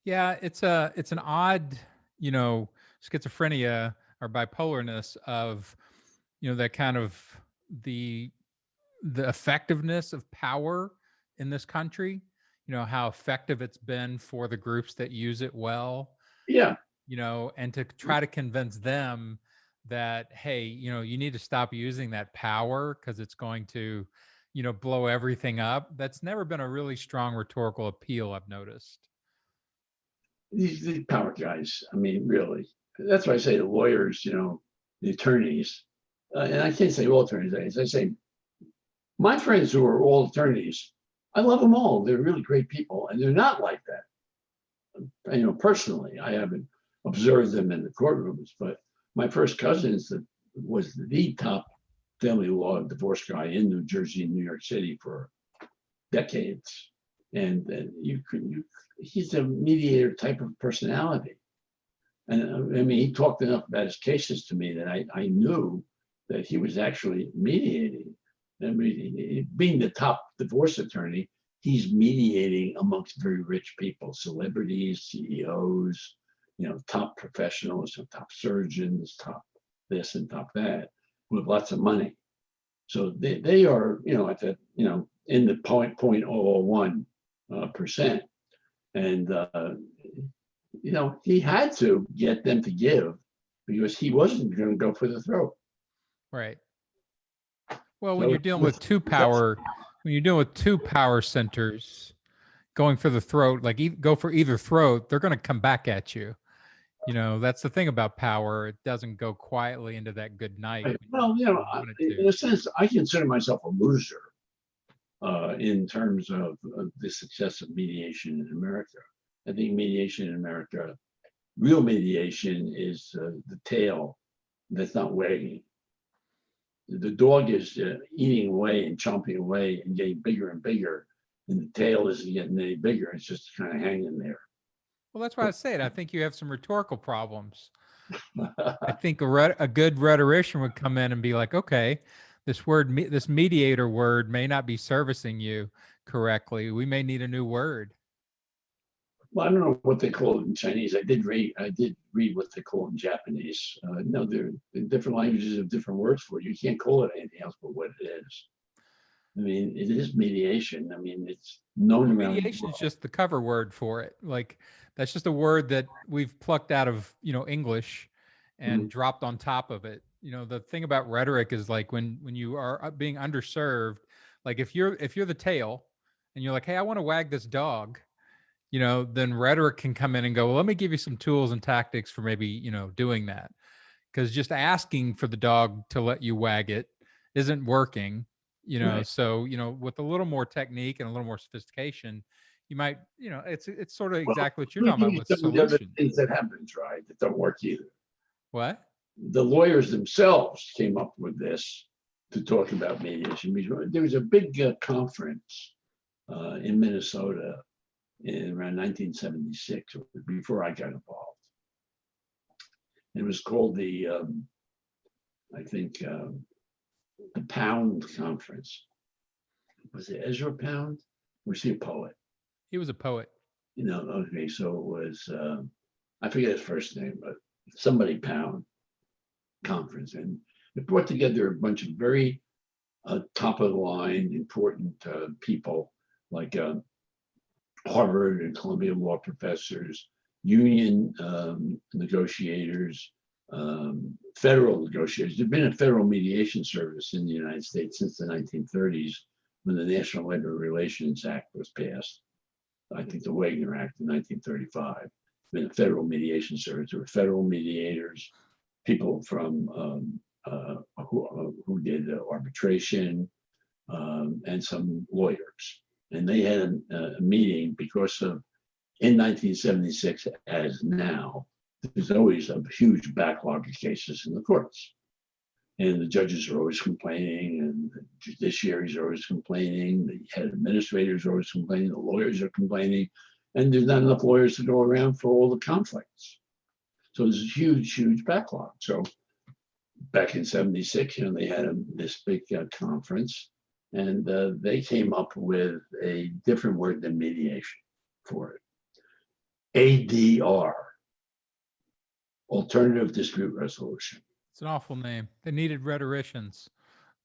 Yeah, it's an odd, schizophrenia or bipolarness of, that kind of the effectiveness of power in this country, how effective it's been for the groups that use it well. Yeah. And to try to convince them that, hey, you need to stop using that power because it's going to, blow everything up. That's never been a really strong rhetorical appeal, I've noticed. These power guys, I mean, really. That's why I say the lawyers, the attorneys, and I can't say all attorneys. I say my friends who are all attorneys, I love them all. They're really great people, and they're not like that. Personally, I haven't observed them in the courtrooms, but my first cousin was the top family law divorce guy in New Jersey and New York City for decades. And he's a mediator type of personality. And he talked enough about his cases to me that I knew that he was actually mediating. Being the top divorce attorney, he's mediating amongst very rich people, celebrities, CEOs, top professionals, top surgeons, top this and top that, with lots of money. So they are, at that, in the 0.001%. And, he had to get them to give because he wasn't going to go for the throat. Right. Well, when So you're dealing with when you're dealing with two power centers going for the throat, like go for either throat, they're going to come back at you. That's the thing about power. It doesn't go quietly into that good night. right. Well, in a sense, I consider myself a loser in terms of the success of mediation in America. I think mediation in America, real mediation, is the tail that's not wagging. The dog is eating away and chomping away and getting bigger and bigger, and the tail isn't getting any bigger. It's just kind of hanging there. Well, that's why I said I think you have some rhetorical problems. I think a good rhetorician would come in and be like, okay, this mediator word may not be servicing you correctly. We may need a new word. Well, I don't know what they call it in Chinese. I did read what they call it in Japanese. No, they're different languages have different words for it. You can't call it anything else but what it is. I mean, it is mediation. I mean, it's known around. Mediation is just the cover word for it. Like that's just a word that we've plucked out of English and dropped on top of it. The thing about rhetoric is like when you are being underserved, like if you're the tail and you're like, hey, I want to wag this dog, then rhetoric can come in and go, well, let me give you some tools and tactics for maybe, doing that. Because just asking for the dog to let you wag it isn't working, Right. So, with a little more technique and a little more sophistication, you might, it's sort of exactly what you're talking about with some of the other solutions. things that happens, right, that don't work either. What? The lawyers themselves came up with this to talk about mediation. There was a big conference in Minnesota in around 1976, before I got involved. It was called I think, the Pound Conference. Was it Ezra Pound? Was he a poet? He was a poet. Okay, so it was, I forget his first name, but somebody Pound Conference. And it brought together a bunch of very top of the line, important people like Harvard and Columbia law professors, union negotiators, federal negotiators. There'd been a federal mediation service in the United States since the 1930s when the National Labor Relations Act was passed. I think the Wagner Act in 1935. It's been a federal mediation service. There were federal mediators, people from who did arbitration, and some lawyers. And they had a meeting because of, in 1976, as now, there's always a huge backlog of cases in the courts. And the judges are always complaining, and the judiciaries are always complaining, the head administrators are always complaining, the lawyers are complaining, and there's not enough lawyers to go around for all the conflicts. So there's a huge, huge backlog. So back in 76, they had this big conference, and they came up with a different word than mediation for it. ADR, Alternative Dispute Resolution. It's an awful name. They needed rhetoricians.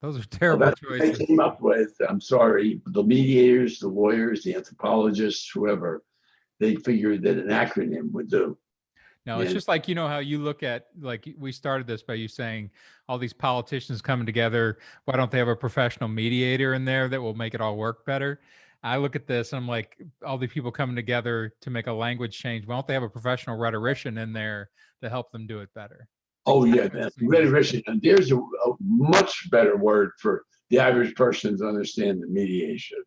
Those are terrible choices. They came up with, I'm sorry, the mediators, the lawyers, the anthropologists, whoever, they figured that an acronym would do. No, it's just like, how you look at, like, we started this by you saying all these politicians coming together. Why don't they have a professional mediator in there that will make it all work better? I look at this and I'm like, all the people coming together to make a language change. Why don't they have a professional rhetorician in there to help them do it better? Oh, exactly. Yeah, rhetorician. And there's a much better word for the average person to understand than mediation.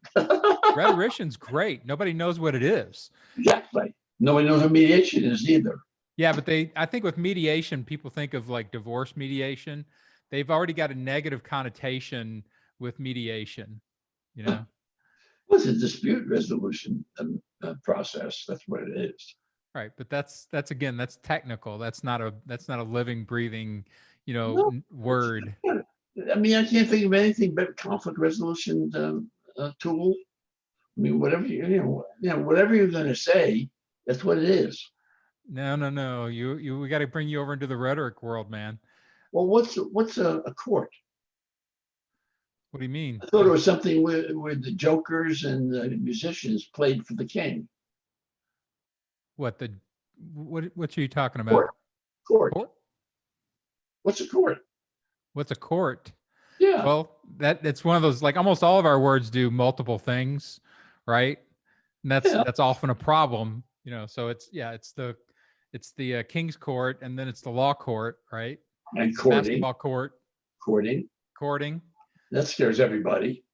Rhetorician's great. Nobody knows what it is. Exactly. Nobody knows what mediation is either. Yeah, but I think with mediation, people think of like divorce mediation. They've already got a negative connotation with mediation, Well, it's a dispute resolution process. That's what it is. Right, but that's technical. That's not a living, breathing, word. I mean, I can't think of anything but conflict resolution tool. I mean, whatever whatever you're going to say, that's what it is. No. We got to bring you over into the rhetoric world, man. Well, what's a court? What do you mean? I thought it was something where the jokers and the musicians played for the king. What are you talking about? Court. Court. Court? What's a court? What's a court? Yeah. Well, that's one of those, like almost all of our words do multiple things, right? And that's often a problem, so it's the king's court, and then it's the law court, right? And courting. Basketball court. Courting. That scares everybody.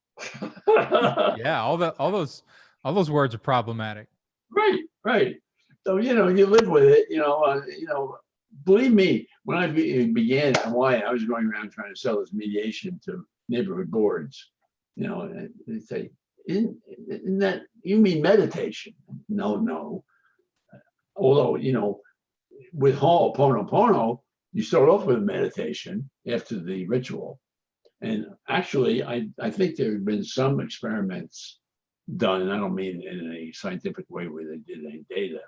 Yeah, all those words are problematic. Right. So you live with it. Believe me, when I began in Hawaii, I was going around trying to sell this mediation to neighborhood boards. And they say, "Isn't that you mean meditation?" No. Although with Ho'oponopono, you start off with a meditation after the ritual. And actually, I think there have been some experiments done, and I don't mean in a scientific way where they did any data,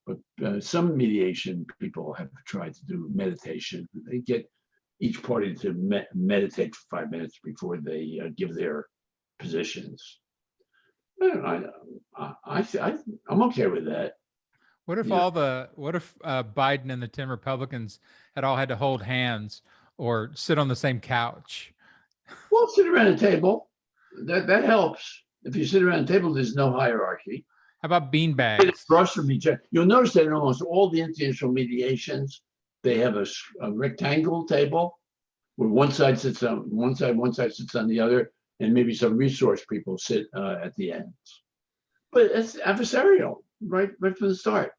but some mediation people have tried to do meditation. They get each party to meditate for 5 minutes before they give their positions. I'm okay with that. What if Biden and the 10 Republicans had all had to hold hands or sit on the same couch? Well, sit around a table. That helps. If you sit around a table, there's no hierarchy. How about beanbags? Across from each other. You'll notice that in almost all the international mediations, they have a rectangle table where one side sits on one side sits on the other, and maybe some resource people sit at the ends. But it's adversarial right from the start.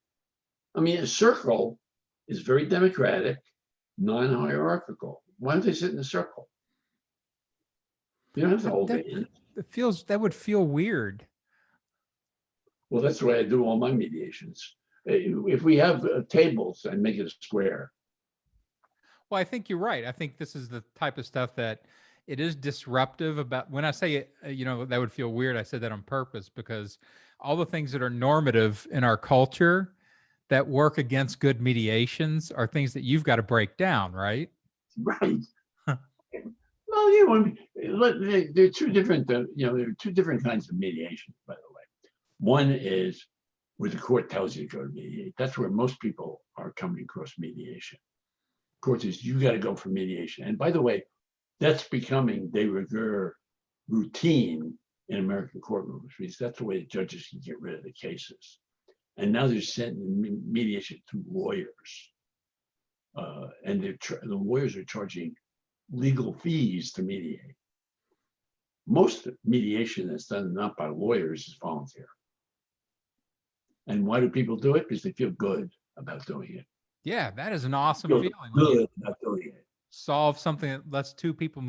I mean, a circle is very democratic, non-hierarchical. Why don't they sit in a circle? You don't have to hold it. That would feel weird. Well, that's the way I do all my mediations. If we have tables, I make it a square. Well, I think you're right. I think this is the type of stuff that it is disruptive about. When I say it, that would feel weird. I said that on purpose because all the things that are normative in our culture that work against good mediations are things that you've got to break down, right? Right. Well, there are two different, kinds of mediation, by the way. One is where the court tells you to go to mediate. That's where most people are coming across mediation. Court says you got to go for mediation. And by the way, that's becoming de rigueur routine in American courtrooms because that's the way the judges can get rid of the cases. And now they're sending mediation to lawyers. And the lawyers are charging legal fees to mediate. Most mediation that's done not by lawyers is volunteer. And why do people do it? Because they feel good about doing it. Yeah, that is an awesome feeling. Good about doing it. Solve something that lets two people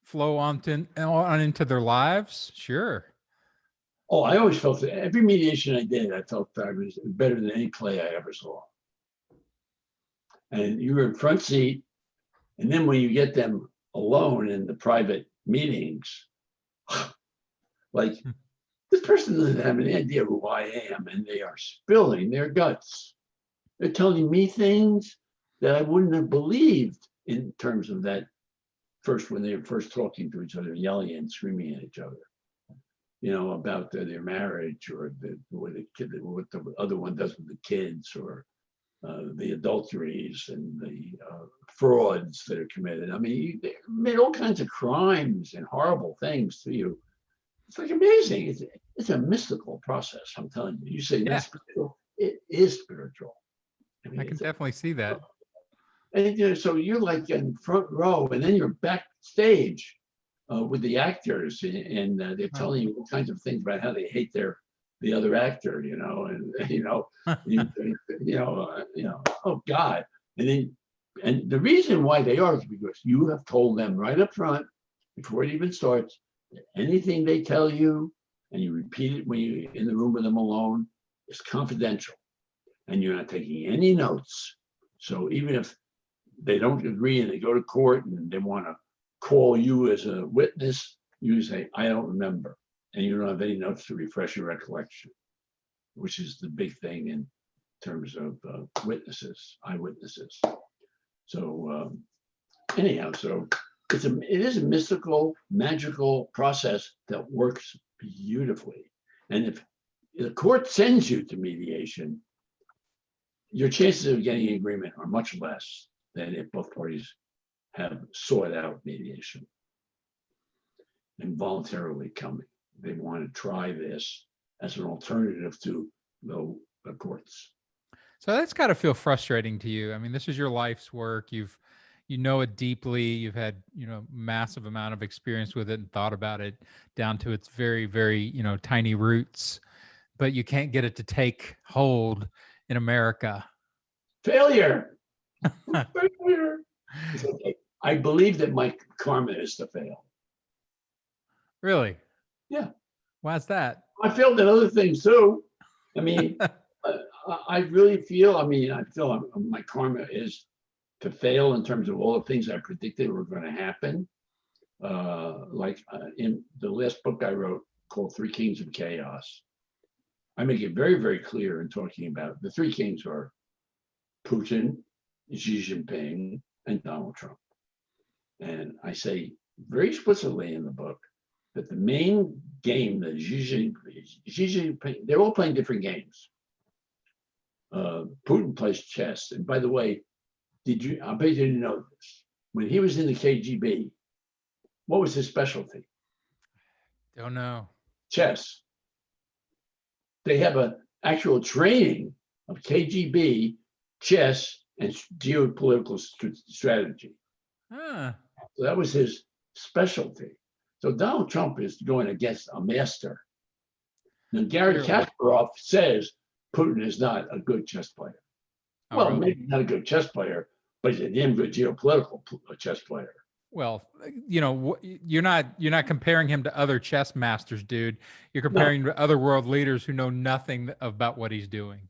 flow on into their lives. Sure. Oh, I always felt that every mediation I did, I felt that I was better than any play I ever saw. And you were in front seat. And then when you get them alone in the private meetings, like this person doesn't have any idea who I am, and they are spilling their guts. They're telling me things that I wouldn't have believed in terms of that when they were first talking to each other, yelling and screaming at each other, about their marriage or what the other one does with the kids or the adulteries and the frauds that are committed. I mean, they made all kinds of crimes and horrible things to you. It's like amazing. It's a mystical process. I'm telling you. You say that's spiritual. It is spiritual. I can definitely see that. And so you're like in front row, and then you're backstage with the actors, and they're telling you all kinds of things about how they hate the other actor, oh God. And the reason why they are is because you have told them right up front before it even starts that anything they tell you and you repeat it when you're in the room with them alone is confidential, and you're not taking any notes. So even if they don't agree and they go to court and they want to call you as a witness, you say, I don't remember. And you don't have any notes to refresh your recollection, which is the big thing in terms of eyewitnesses. So anyhow, so it is a mystical, magical process that works beautifully. And if the court sends you to mediation, your chances of getting agreement are much less than if both parties have sought out mediation and voluntarily coming. They want to try this as an alternative to the courts. So that's got to feel frustrating to you. I mean, this is your life's work. You know it deeply. You've had, massive amount of experience with it and thought about it down to its very, very, tiny roots, but you can't get it to take hold in America. Failure. Failure. It's okay. I believe that my karma is to fail. Really? Yeah. Why's that? I failed at other things too. I mean, I really feel, my karma is to fail in terms of all the things I predicted were going to happen. In the last book I wrote called Three Kings of Chaos, I make it very, very clear in talking about the three kings are Putin, Xi Jinping, and Donald Trump. And I say very explicitly in the book that the main game that Xi Jinping, they're all playing different games. Putin plays chess. And by the way, I bet you didn't know this. When he was in the KGB, what was his specialty? Don't know. Chess. They have an actual training of KGB, chess, and geopolitical strategy. Huh. So that was his specialty. So Donald Trump is going against a master. Now, Gary Kasparov says Putin is not a good chess player. Oh, Well, really? maybe not a good chess player, but he's a damn good geopolitical chess player. Well, you're not comparing him to other chess masters, dude. You're comparing him to other world leaders who know nothing about what he's doing.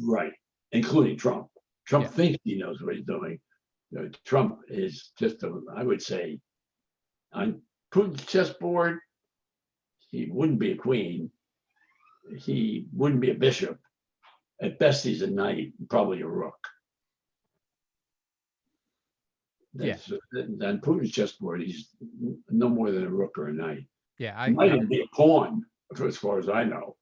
Right, including Trump. Trump thinks he knows what he's doing. Trump is just, I would say, on Putin's chessboard, he wouldn't be a queen. He wouldn't be a bishop. At best, he's a knight, probably a rook. That's, on Putin's chessboard, he's no more than a rook or a knight. Yeah, He might even be a pawn, as far as I know.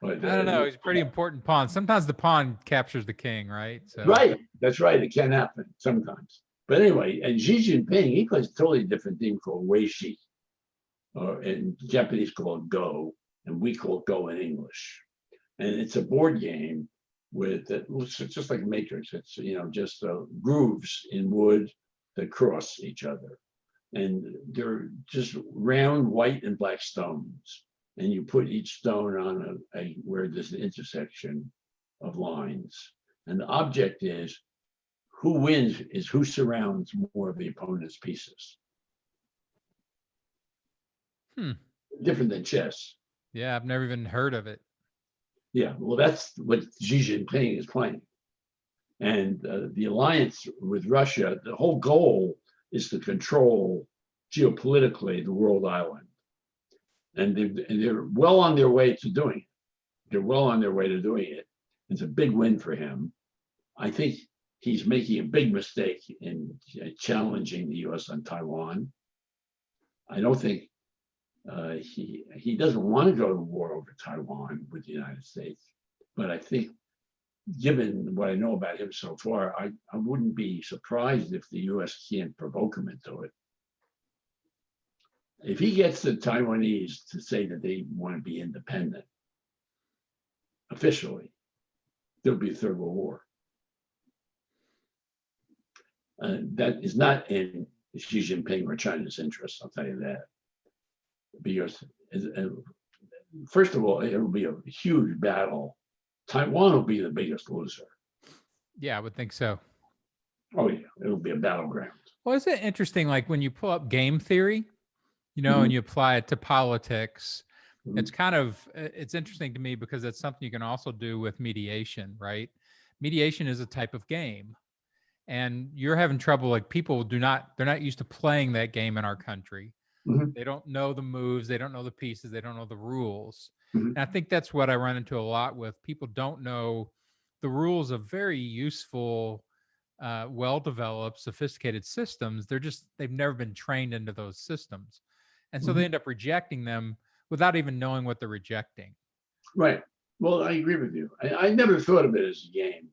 But I don't know. He's a pretty important pawn. Sometimes the pawn captures the king, right? So. Right. That's right. It can happen sometimes. But anyway, and Xi Jinping, he plays a totally different game called Weishi, or in Japanese called Go, and we call it Go in English. And it's a board game with it looks just like a matrix. It's just grooves in wood that cross each other, and they're just round white and black stones. And you put each stone on where there's an intersection of lines. And the object is who wins is who surrounds more of the opponent's pieces. Different than chess. Yeah, I've never even heard of it. Yeah, well, that's what Xi Jinping is playing. And the alliance with Russia, the whole goal is to control geopolitically the world island. And they're well on their way to doing it. They're well on their way to doing it. It's a big win for him. I think he's making a big mistake in challenging the US on Taiwan. I don't think he doesn't want to go to war over Taiwan with the United States. But I think, given what I know about him so far, I wouldn't be surprised if the US can't provoke him into it. If he gets the Taiwanese to say that they want to be independent officially, there'll be a third world war. That is not in Xi Jinping or China's interest, I'll tell you that. Because, first of all, it will be a huge battle. Taiwan will be the biggest loser. Yeah, I would think so. Oh, yeah, it'll be a battleground. Well, isn't it interesting, like when you pull up game theory, and you apply it to politics, it's interesting to me because it's something you can also do with mediation, right? Mediation is a type of game. And you're having trouble, like people they're not used to playing that game in our country. They don't know the moves, they don't know the pieces, they don't know the rules. And I think that's what I run into a lot with. People don't know the rules of very useful well-developed, sophisticated systems. They've never been trained into those systems. And so they Mhm. end up rejecting them without even knowing what they're rejecting. Right. Well, I agree with you. I never thought of it as a game,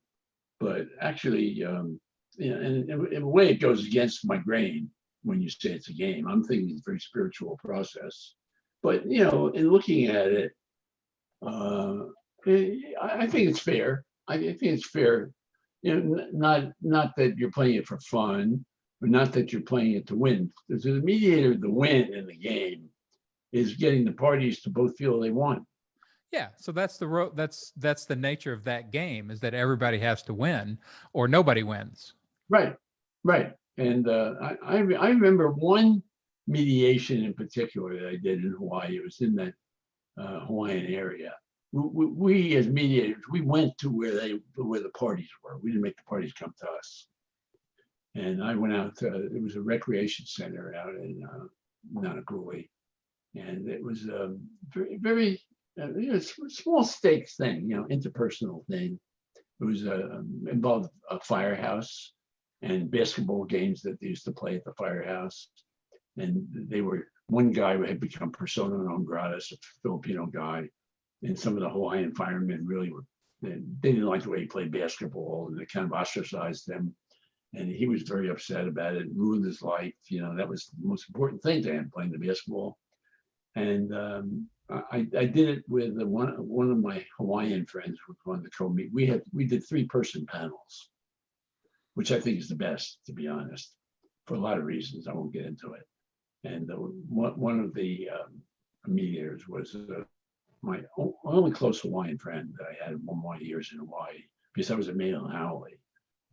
but actually, and in a way, it goes against my grain when you say it's a game. I'm thinking it's a very spiritual process. But in looking at it, uh, I think it's fair. I think it's fair. Not that you're playing it for fun, but not that you're playing it to win. Because the mediator, the win in the game is getting the parties to both feel they won. Yeah, so that's that's the nature of that game, is that everybody has to win or nobody wins. Right, right. And I remember one mediation in particular that I did in Hawaii. It was in that Hawaiian area. We as mediators, we went to where the parties were. We didn't make the parties come to us. And I went out to, it was a recreation center out in Nanakuli. And it was a very small stakes thing, interpersonal thing. It was involved a firehouse and basketball games that they used to play at the firehouse. And one guy had become persona non grata, a Filipino guy. And some of the Hawaiian firemen really they didn't like the way he played basketball, and they kind of ostracized him. And he was very upset about it, ruined his life. That was the most important thing to him, playing the basketball. And I did it with one of my Hawaiian friends who wanted to co-meet. We did 3-person panels, which I think is the best, to be honest, for a lot of reasons. I won't get into it. And one of the mediators was my only close Hawaiian friend that I had in one of my years in Hawaii, because I was a male in Hawaii.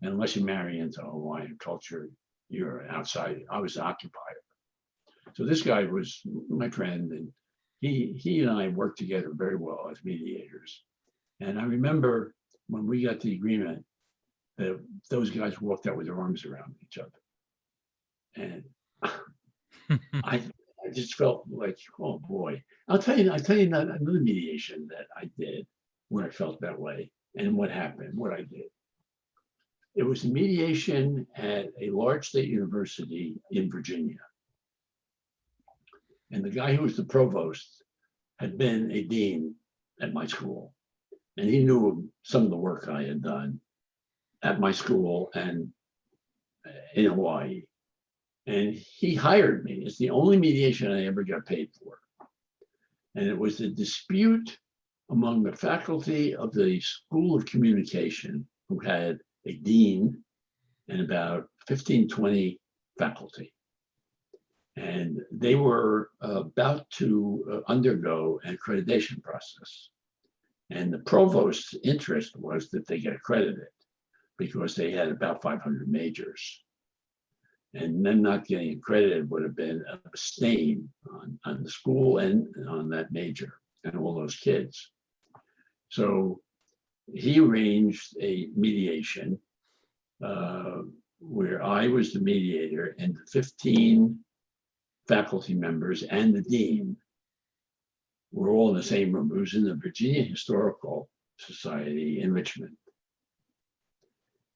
And unless you marry into Hawaiian culture, you're outside. I was an occupier. So this guy was my friend, and he and I worked together very well as mediators. And I remember when we got the agreement that those guys walked out with their arms around each other. And I just felt like, oh boy. I'll tell you another mediation that I did where I felt that way, and what happened, what I did. It was a mediation at a large state university in Virginia. And the guy who was the provost had been a dean at my school. And he knew some of the work I had done at my school and in Hawaii. And he hired me. It's the only mediation I ever got paid for. And it was a dispute among the faculty of the School of Communication, who had a dean and about 15, 20 faculty. And they were about to undergo an accreditation process. And the provost's interest was that they get accredited, because they had about 500 majors. And them not getting accredited would have been a stain on the school and on that major and all those kids. So he arranged a mediation where I was the mediator, and the 15 faculty members and the dean were all in the same room. It was in the Virginia Historical Society in Richmond.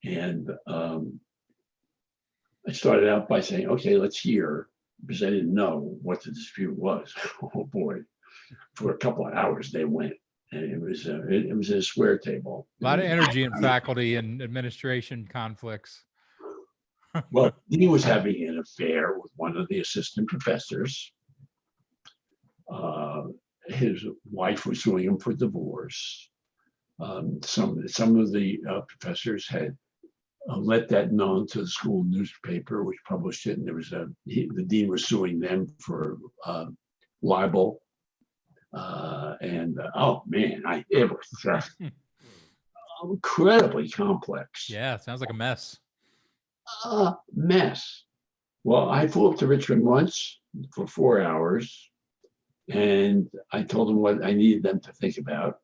And I started out by saying, okay, let's hear, because I didn't know what the dispute was. Oh boy, for a couple of hours they went, and it was a square table. A lot of energy in faculty and administration conflicts. Well, he was having an affair with one of the assistant professors. His wife was suing him for divorce. Some of the professors had let that known to the school newspaper, which published it, and there was the dean was suing them for libel. Oh man, it was just incredibly complex. Yeah, sounds like a mess. A mess. Well, I flew up to Richmond once for 4 hours, and I told them what I needed them to think about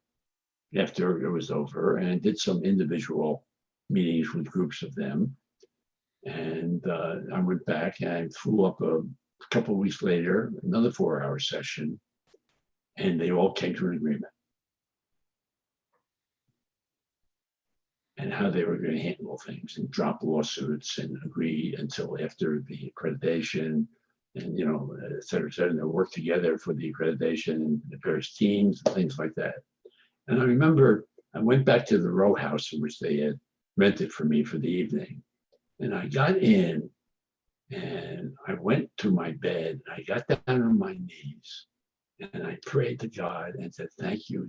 after it was over, and I did some individual meetings with groups of them. And I went back and I flew up a couple of weeks later, another 4-hour session, and they all came to an agreement. and how they were going to handle things and drop lawsuits and agree until after the accreditation and, et cetera, et cetera. And they work together for the accreditation and the various teams and things like that. And I remember I went back to the row house in which they had rented for me for the evening. And I got in and I went to my bed. I got down on my knees and I prayed to God and said, thank you,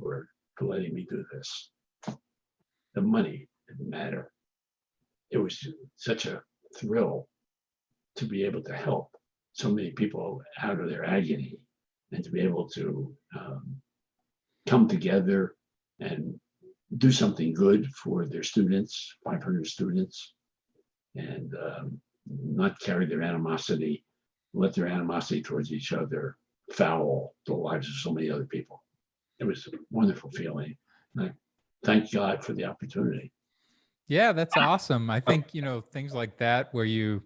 Lord, for letting me do this. The money didn't matter. It was such a thrill to be able to help so many people out of their agony and to be able to come together and do something good for their students, 500 students, and not carry their animosity, let their animosity towards each other foul the lives of so many other people. It was a wonderful feeling. And I thank God for the opportunity. Yeah, that's awesome. I think, things like that where you,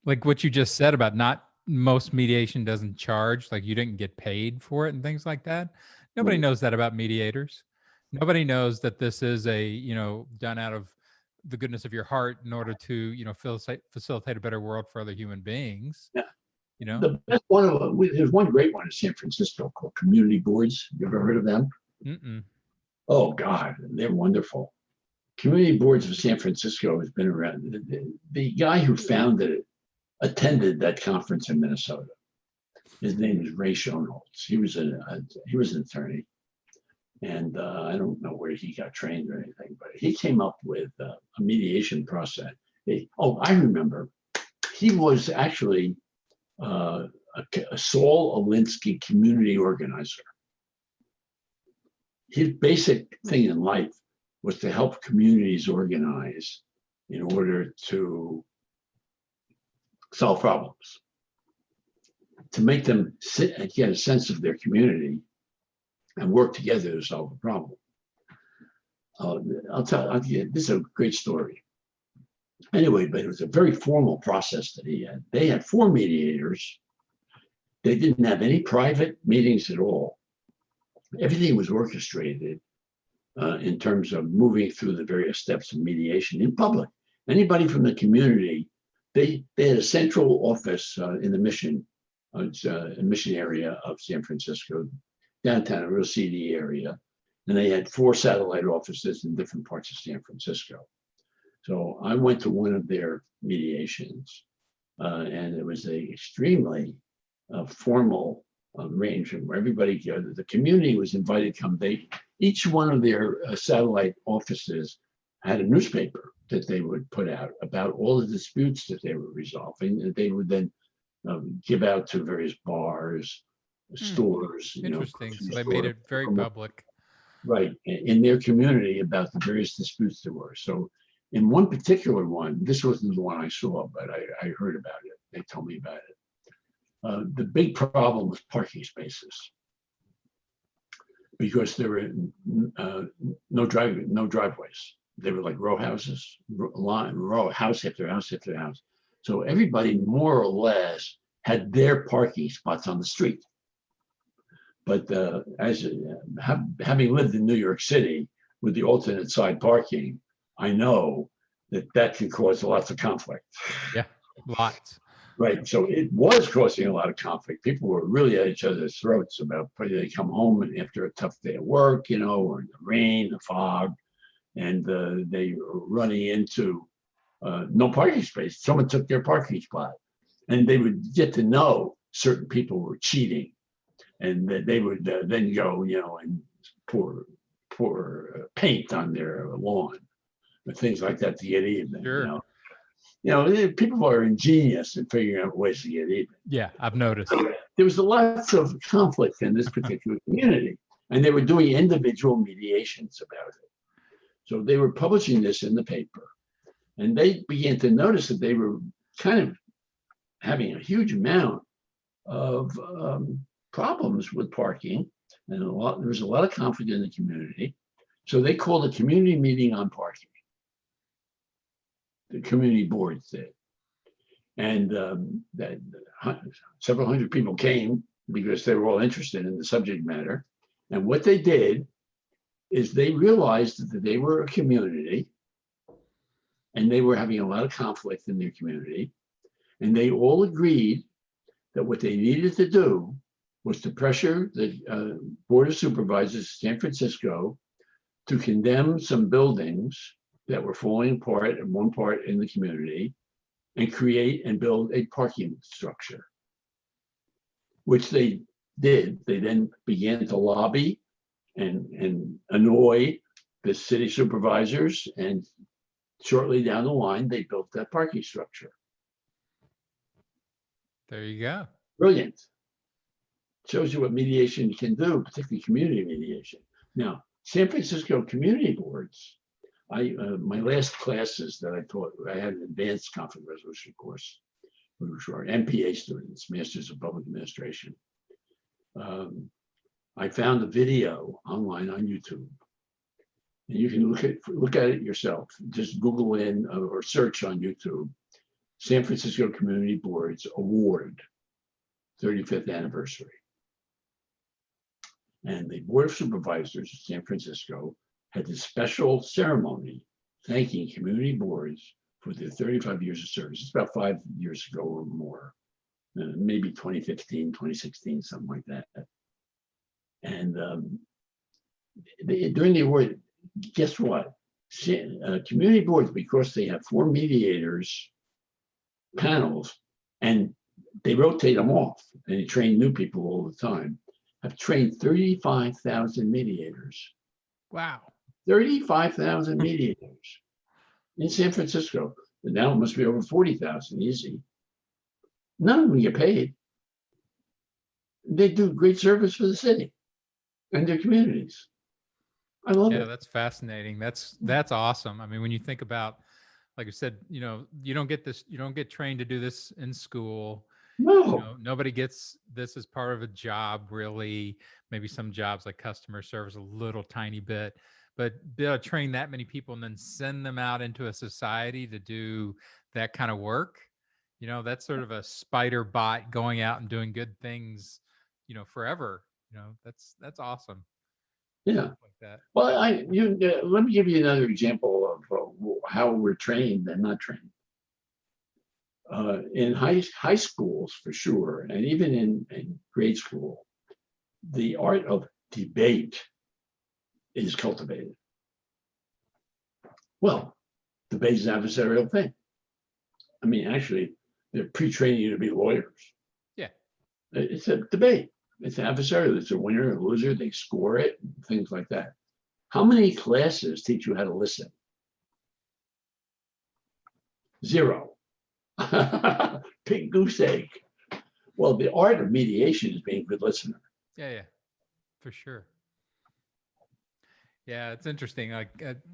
like what you just said about not most mediation doesn't charge, like you didn't get paid for it and things like that. Nobody Right. knows that about mediators. Nobody knows that this is done out of the goodness of your heart in order to, facilitate a better world for other human beings. Yeah. You know, The best one of them, there's one great one in San Francisco called community boards. You ever heard of them? Mm-mm. Oh God, they're wonderful. Community boards of San Francisco has been around. The guy who founded it attended that conference in Minnesota. His name is Ray Schoenholtz. He was an attorney, and I don't know where he got trained or anything, but he came up with a mediation process. I remember. He was actually a Saul Alinsky community organizer. His basic thing in life was to help communities organize in order to solve problems, to make them sit and get a sense of their community and work together to solve a problem. I'll tell you, this is a great story. Anyway, but it was a very formal process that he had. They had 4 mediators. They didn't have any private meetings at all. Everything was orchestrated in terms of moving through the various steps of mediation in public. Anybody from the community, they had a central office in the mission area of San Francisco, downtown, a real seedy area. And they had 4 satellite offices in different parts of San Francisco. So I went to one of their mediations, and it was a extremely formal arrangement where everybody, the community was invited to come. Each one of their satellite offices had a newspaper that they would put out about all the disputes that they were resolving, that they would then give out to various bars, stores. Interesting. So they made it very public. Right, in their community about the various disputes there were. So in one particular one, this wasn't the one I saw, but I heard about it. They told me about it. The big problem was parking spaces, because there were no driveways. They were like row houses, row house after house after house. So everybody more or less had their parking spots on the street. But having lived in New York City with the alternate side parking, I know that can cause lots of conflict. Yeah, lots. Right. So it was causing a lot of conflict. People were really at each other's throats about whether they come home after a tough day of work, or in the rain, the fog, and they were running into no parking space. Someone took their parking spot, and they would get to know certain people were cheating, and they would then go, and pour paint on their lawn, and things like that to get even. Sure. People are ingenious in figuring out ways to get even. Yeah, I've noticed. There was lots of conflict in this particular community, and they were doing individual mediations about it. So they were publishing this in the paper, and they began to notice that they were kind of having a huge amount of problems with parking, and there was a lot of conflict in the community. So they called a community meeting on parking. The community boards did, and several hundred people came because they were all interested in the subject matter. And what they did is they realized that they were a community and they were having a lot of conflict in their community. And they all agreed that what they needed to do was to pressure the Board of Supervisors of San Francisco to condemn some buildings that were falling apart in one part in the community and create and build a parking structure, which they did. They then began to lobby and annoy the city supervisors, and shortly down the line, they built that parking structure. There you go. Brilliant. Shows you what mediation can do, particularly community mediation. Now, San Francisco community boards, my last classes that I taught, I had an advanced conflict resolution course, which were MPA students, Masters of Public Administration. I found a video online on YouTube, and you can look at it yourself. Just Google in or search on YouTube, San Francisco Community Boards Award 35th anniversary. And the Board of Supervisors of San Francisco had this special ceremony thanking community boards for their 35 years of service. It's about 5 years ago or more, maybe 2015, 2016, something like that. And during the award, guess what? Community boards, because they have 4 mediators panels, and they rotate them off, and they train new people all the time, have trained 35,000 mediators. Wow. 35,000 mediators in San Francisco. And now it must be over 40,000, easy. None of them get paid. They do great service for the city and their communities. I love it. Yeah, that's fascinating. That's awesome. I mean, when you think about, like I said, you don't get trained to do this in school. No. Nobody gets this as part of a job, really. Maybe some jobs like customer service, a little tiny bit, but be able to train that many people and then send them out into a society to do that kind of work. That's sort of a spider bot going out and doing good things, forever. That's awesome. Yeah. Like that. Well, let me give you another example of how we're trained and not trained. In high schools, for sure, and even in grade school, the art of debate is cultivated. Well, debate is an adversarial thing. I mean, actually, they're pre-training you to be lawyers. Yeah. It's a debate. It's adversarial. It's a winner and a loser. They score it, things like that. How many classes teach you how to listen? 0. Pig goose egg. Well, the art of mediation is being a good listener. Yeah, for sure. Yeah, it's interesting. Like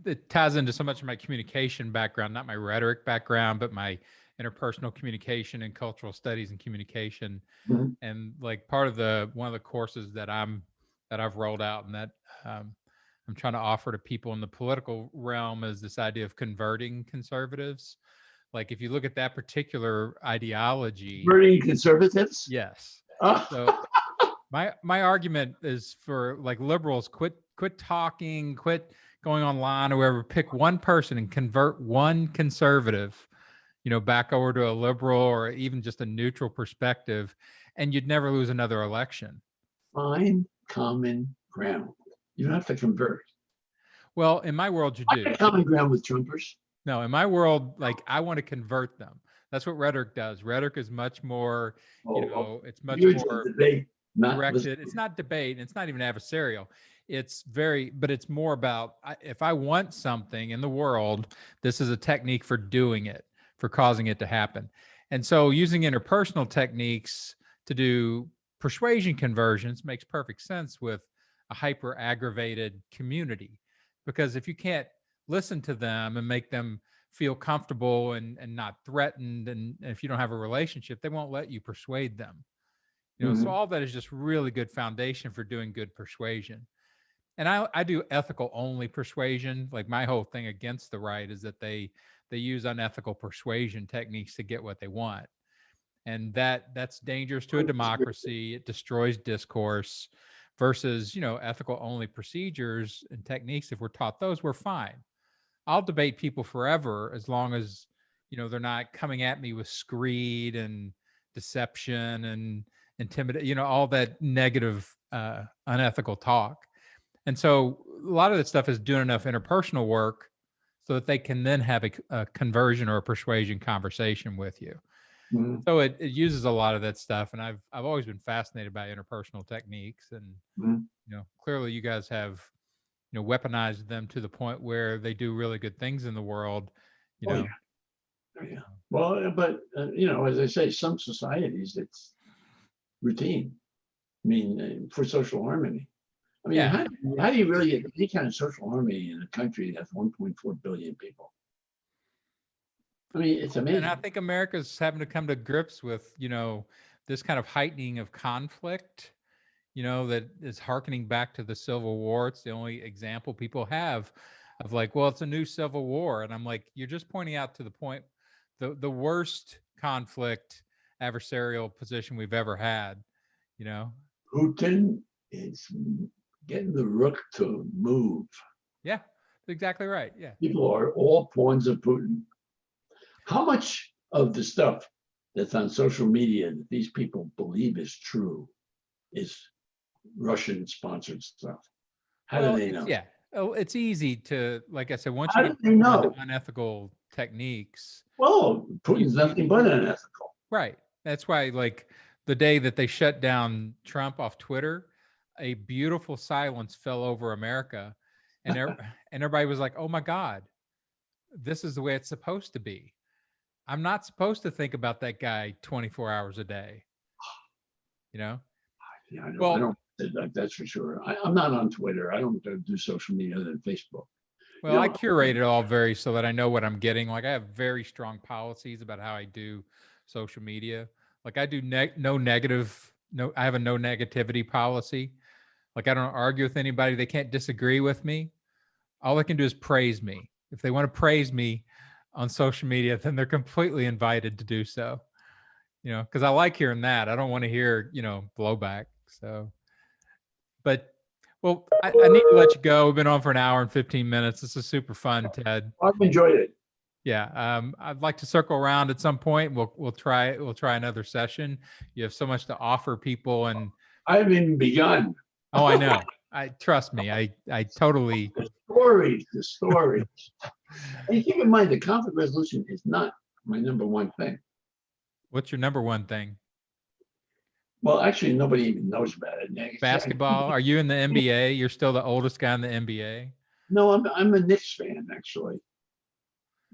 it ties into so much of my communication background, not my rhetoric background, but my interpersonal communication and cultural studies and communication. Mhm. And like one of the courses that I've rolled out and that I'm trying to offer to people in the political realm is this idea of converting conservatives. Like if you look at that particular ideology, Converting conservatives. yes. Oh. So my argument is for like liberals, quit talking, quit going online or wherever, pick one person and convert one conservative, back over to a liberal or even just a neutral perspective, and you'd never lose another election. Find common ground. You don't have to convert. Well, in my world, you do. Find common ground with Trumpers. No, in my world, like I want to convert them. That's what rhetoric does. Rhetoric is much more, it's much more debate, directed. It's not debate. And it's not even adversarial. But it's more about if I want something in the world, this is a technique for doing it, for causing it to happen. And so using interpersonal techniques to do persuasion conversions makes perfect sense with a hyper aggravated community, because if you can't listen to them and make them feel comfortable and not threatened, and if you don't have a relationship, they won't let you persuade them. So all that is just really good foundation for doing good persuasion. And I do ethical only persuasion. Like my whole thing against the right is that they use unethical persuasion techniques to get what they want. And that's dangerous to a democracy. It destroys discourse. versus, ethical only procedures and techniques. If we're taught those, we're fine. I'll debate people forever as long as, they're not coming at me with screed and deception and intimidate, all that negative, unethical talk. And so a lot of that stuff is doing enough interpersonal work so that they can then have a conversion or a persuasion conversation with you. Mhm. So it uses a lot of that stuff. And I've always been fascinated by interpersonal techniques. And, Mhm. clearly you guys have, weaponized them to the point where they do really good things in the world, Oh, yeah. Oh, yeah. Well, but, as I say, some societies, it's routine. I mean, for social harmony. I mean, Yeah. how do you really get any kind of social harmony in a country that has 1.4 billion people? I mean, it's And I amazing. think America's having to come to grips with, this kind of heightening of conflict, that is hearkening back to the Civil War. It's the only example people have of like, well, it's a new Civil War. And I'm like, you're just pointing out to the point, the worst conflict adversarial position we've ever had, Putin is getting the rook to move. Yeah, exactly right. Yeah. People are all pawns of Putin. How much of the stuff that's on social media that these people believe is true is Russian sponsored stuff? How do they know? Yeah. Oh, it's easy to, like I said, once How you do get they into know? unethical techniques, Well, Putin's nothing but unethical. right. That's why, like, the day that they shut down Trump off Twitter, a beautiful silence fell over America, and and everybody was like, "Oh my God, this is the way it's supposed to be. I'm not supposed to think about that guy 24 hours a day." You know? Yeah, I Well, don't. That's for sure. I'm not on Twitter. I don't do social media other than Facebook. Well, I curate it all very so that I know what I'm getting. Like I have very strong policies about how I do social media. Like I do no negative, no, I have a no negativity policy. Like I don't argue with anybody. They can't disagree with me. All they can do is praise me. If they want to praise me on social media, then they're completely invited to do so. Because I like hearing that. I don't want to hear, blowback. So, but well, I need to let you go. We've been on for an hour and 15 minutes. This is super fun, Ted. I've enjoyed it. Yeah. I'd like to circle around at some point. We'll try another session. You have so much to offer people, and I haven't even begun. oh, I know. I trust me. I totally. The stories. And keep in mind, the conflict resolution is not my number one thing. What's your number one thing? Well, actually, nobody even knows about it. Basketball. Are you in the NBA? You're still the oldest guy in the NBA. No, I'm a Knicks fan, actually.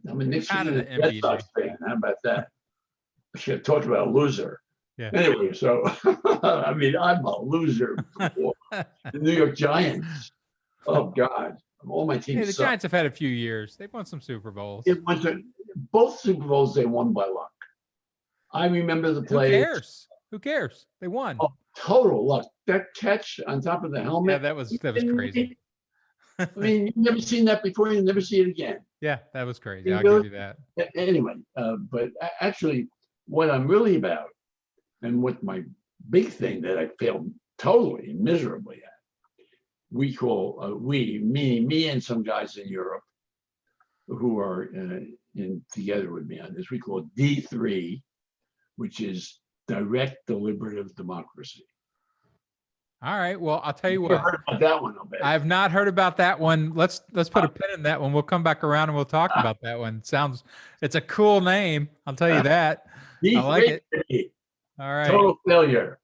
I'm a Knicks Kind fan of and the a Red NBA. Sox fan. How about that? I should have talked about a loser. Yeah. Anyway, so I mean, I'm a loser. The New York Giants. Oh God, all my teams. Hey, the suck. Giants have had a few years. They've won some Super Bowls. It was both Super Bowls they won by luck. I remember the Who plays. cares? Who cares? They won. Oh, total luck. That catch on top of the helmet. Yeah, that was crazy. I mean, you've never seen that before. You'll never see it again. Yeah, that was crazy. I'll give you that. Anyway, but actually, what I'm really about, and what my big thing that I failed totally miserably at, we call me and some guys in Europe who are together with me on this. We call it D3, which is direct deliberative democracy. All right. Well, I'll tell you You've what. heard about that one, I bet. I've not heard about that one. Let's put a pin in that one. We'll come back around and we'll talk about that one. It's a cool name. I'll tell you that. D3, I like it. All right. Total failure.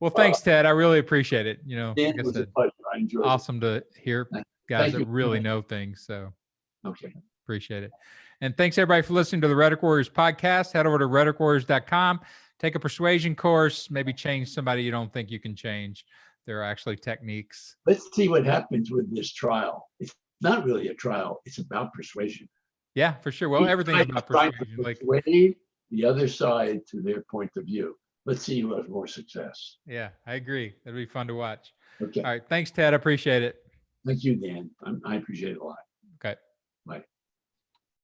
Well, thanks, Ted. I really appreciate it. Dan, like I it was a said, pleasure. I enjoyed awesome to hear guys Thank that you. really know things. So Okay. appreciate it. And thanks everybody for listening to the Rhetoric Warriors podcast. Head over to rhetoricwarriors.com. Take a persuasion course, maybe change somebody you don't think you can change. There are actually techniques. Let's see what happens with this trial. It's not really a trial. It's about persuasion. Yeah, for sure. Well, everything's about persuasion. Like persuade the other side to their point of view. Let's see who has more success. Yeah, I agree. That'd be fun to watch. Okay. All right. Thanks, Ted. I appreciate it. Thank you, Dan. I appreciate it a lot.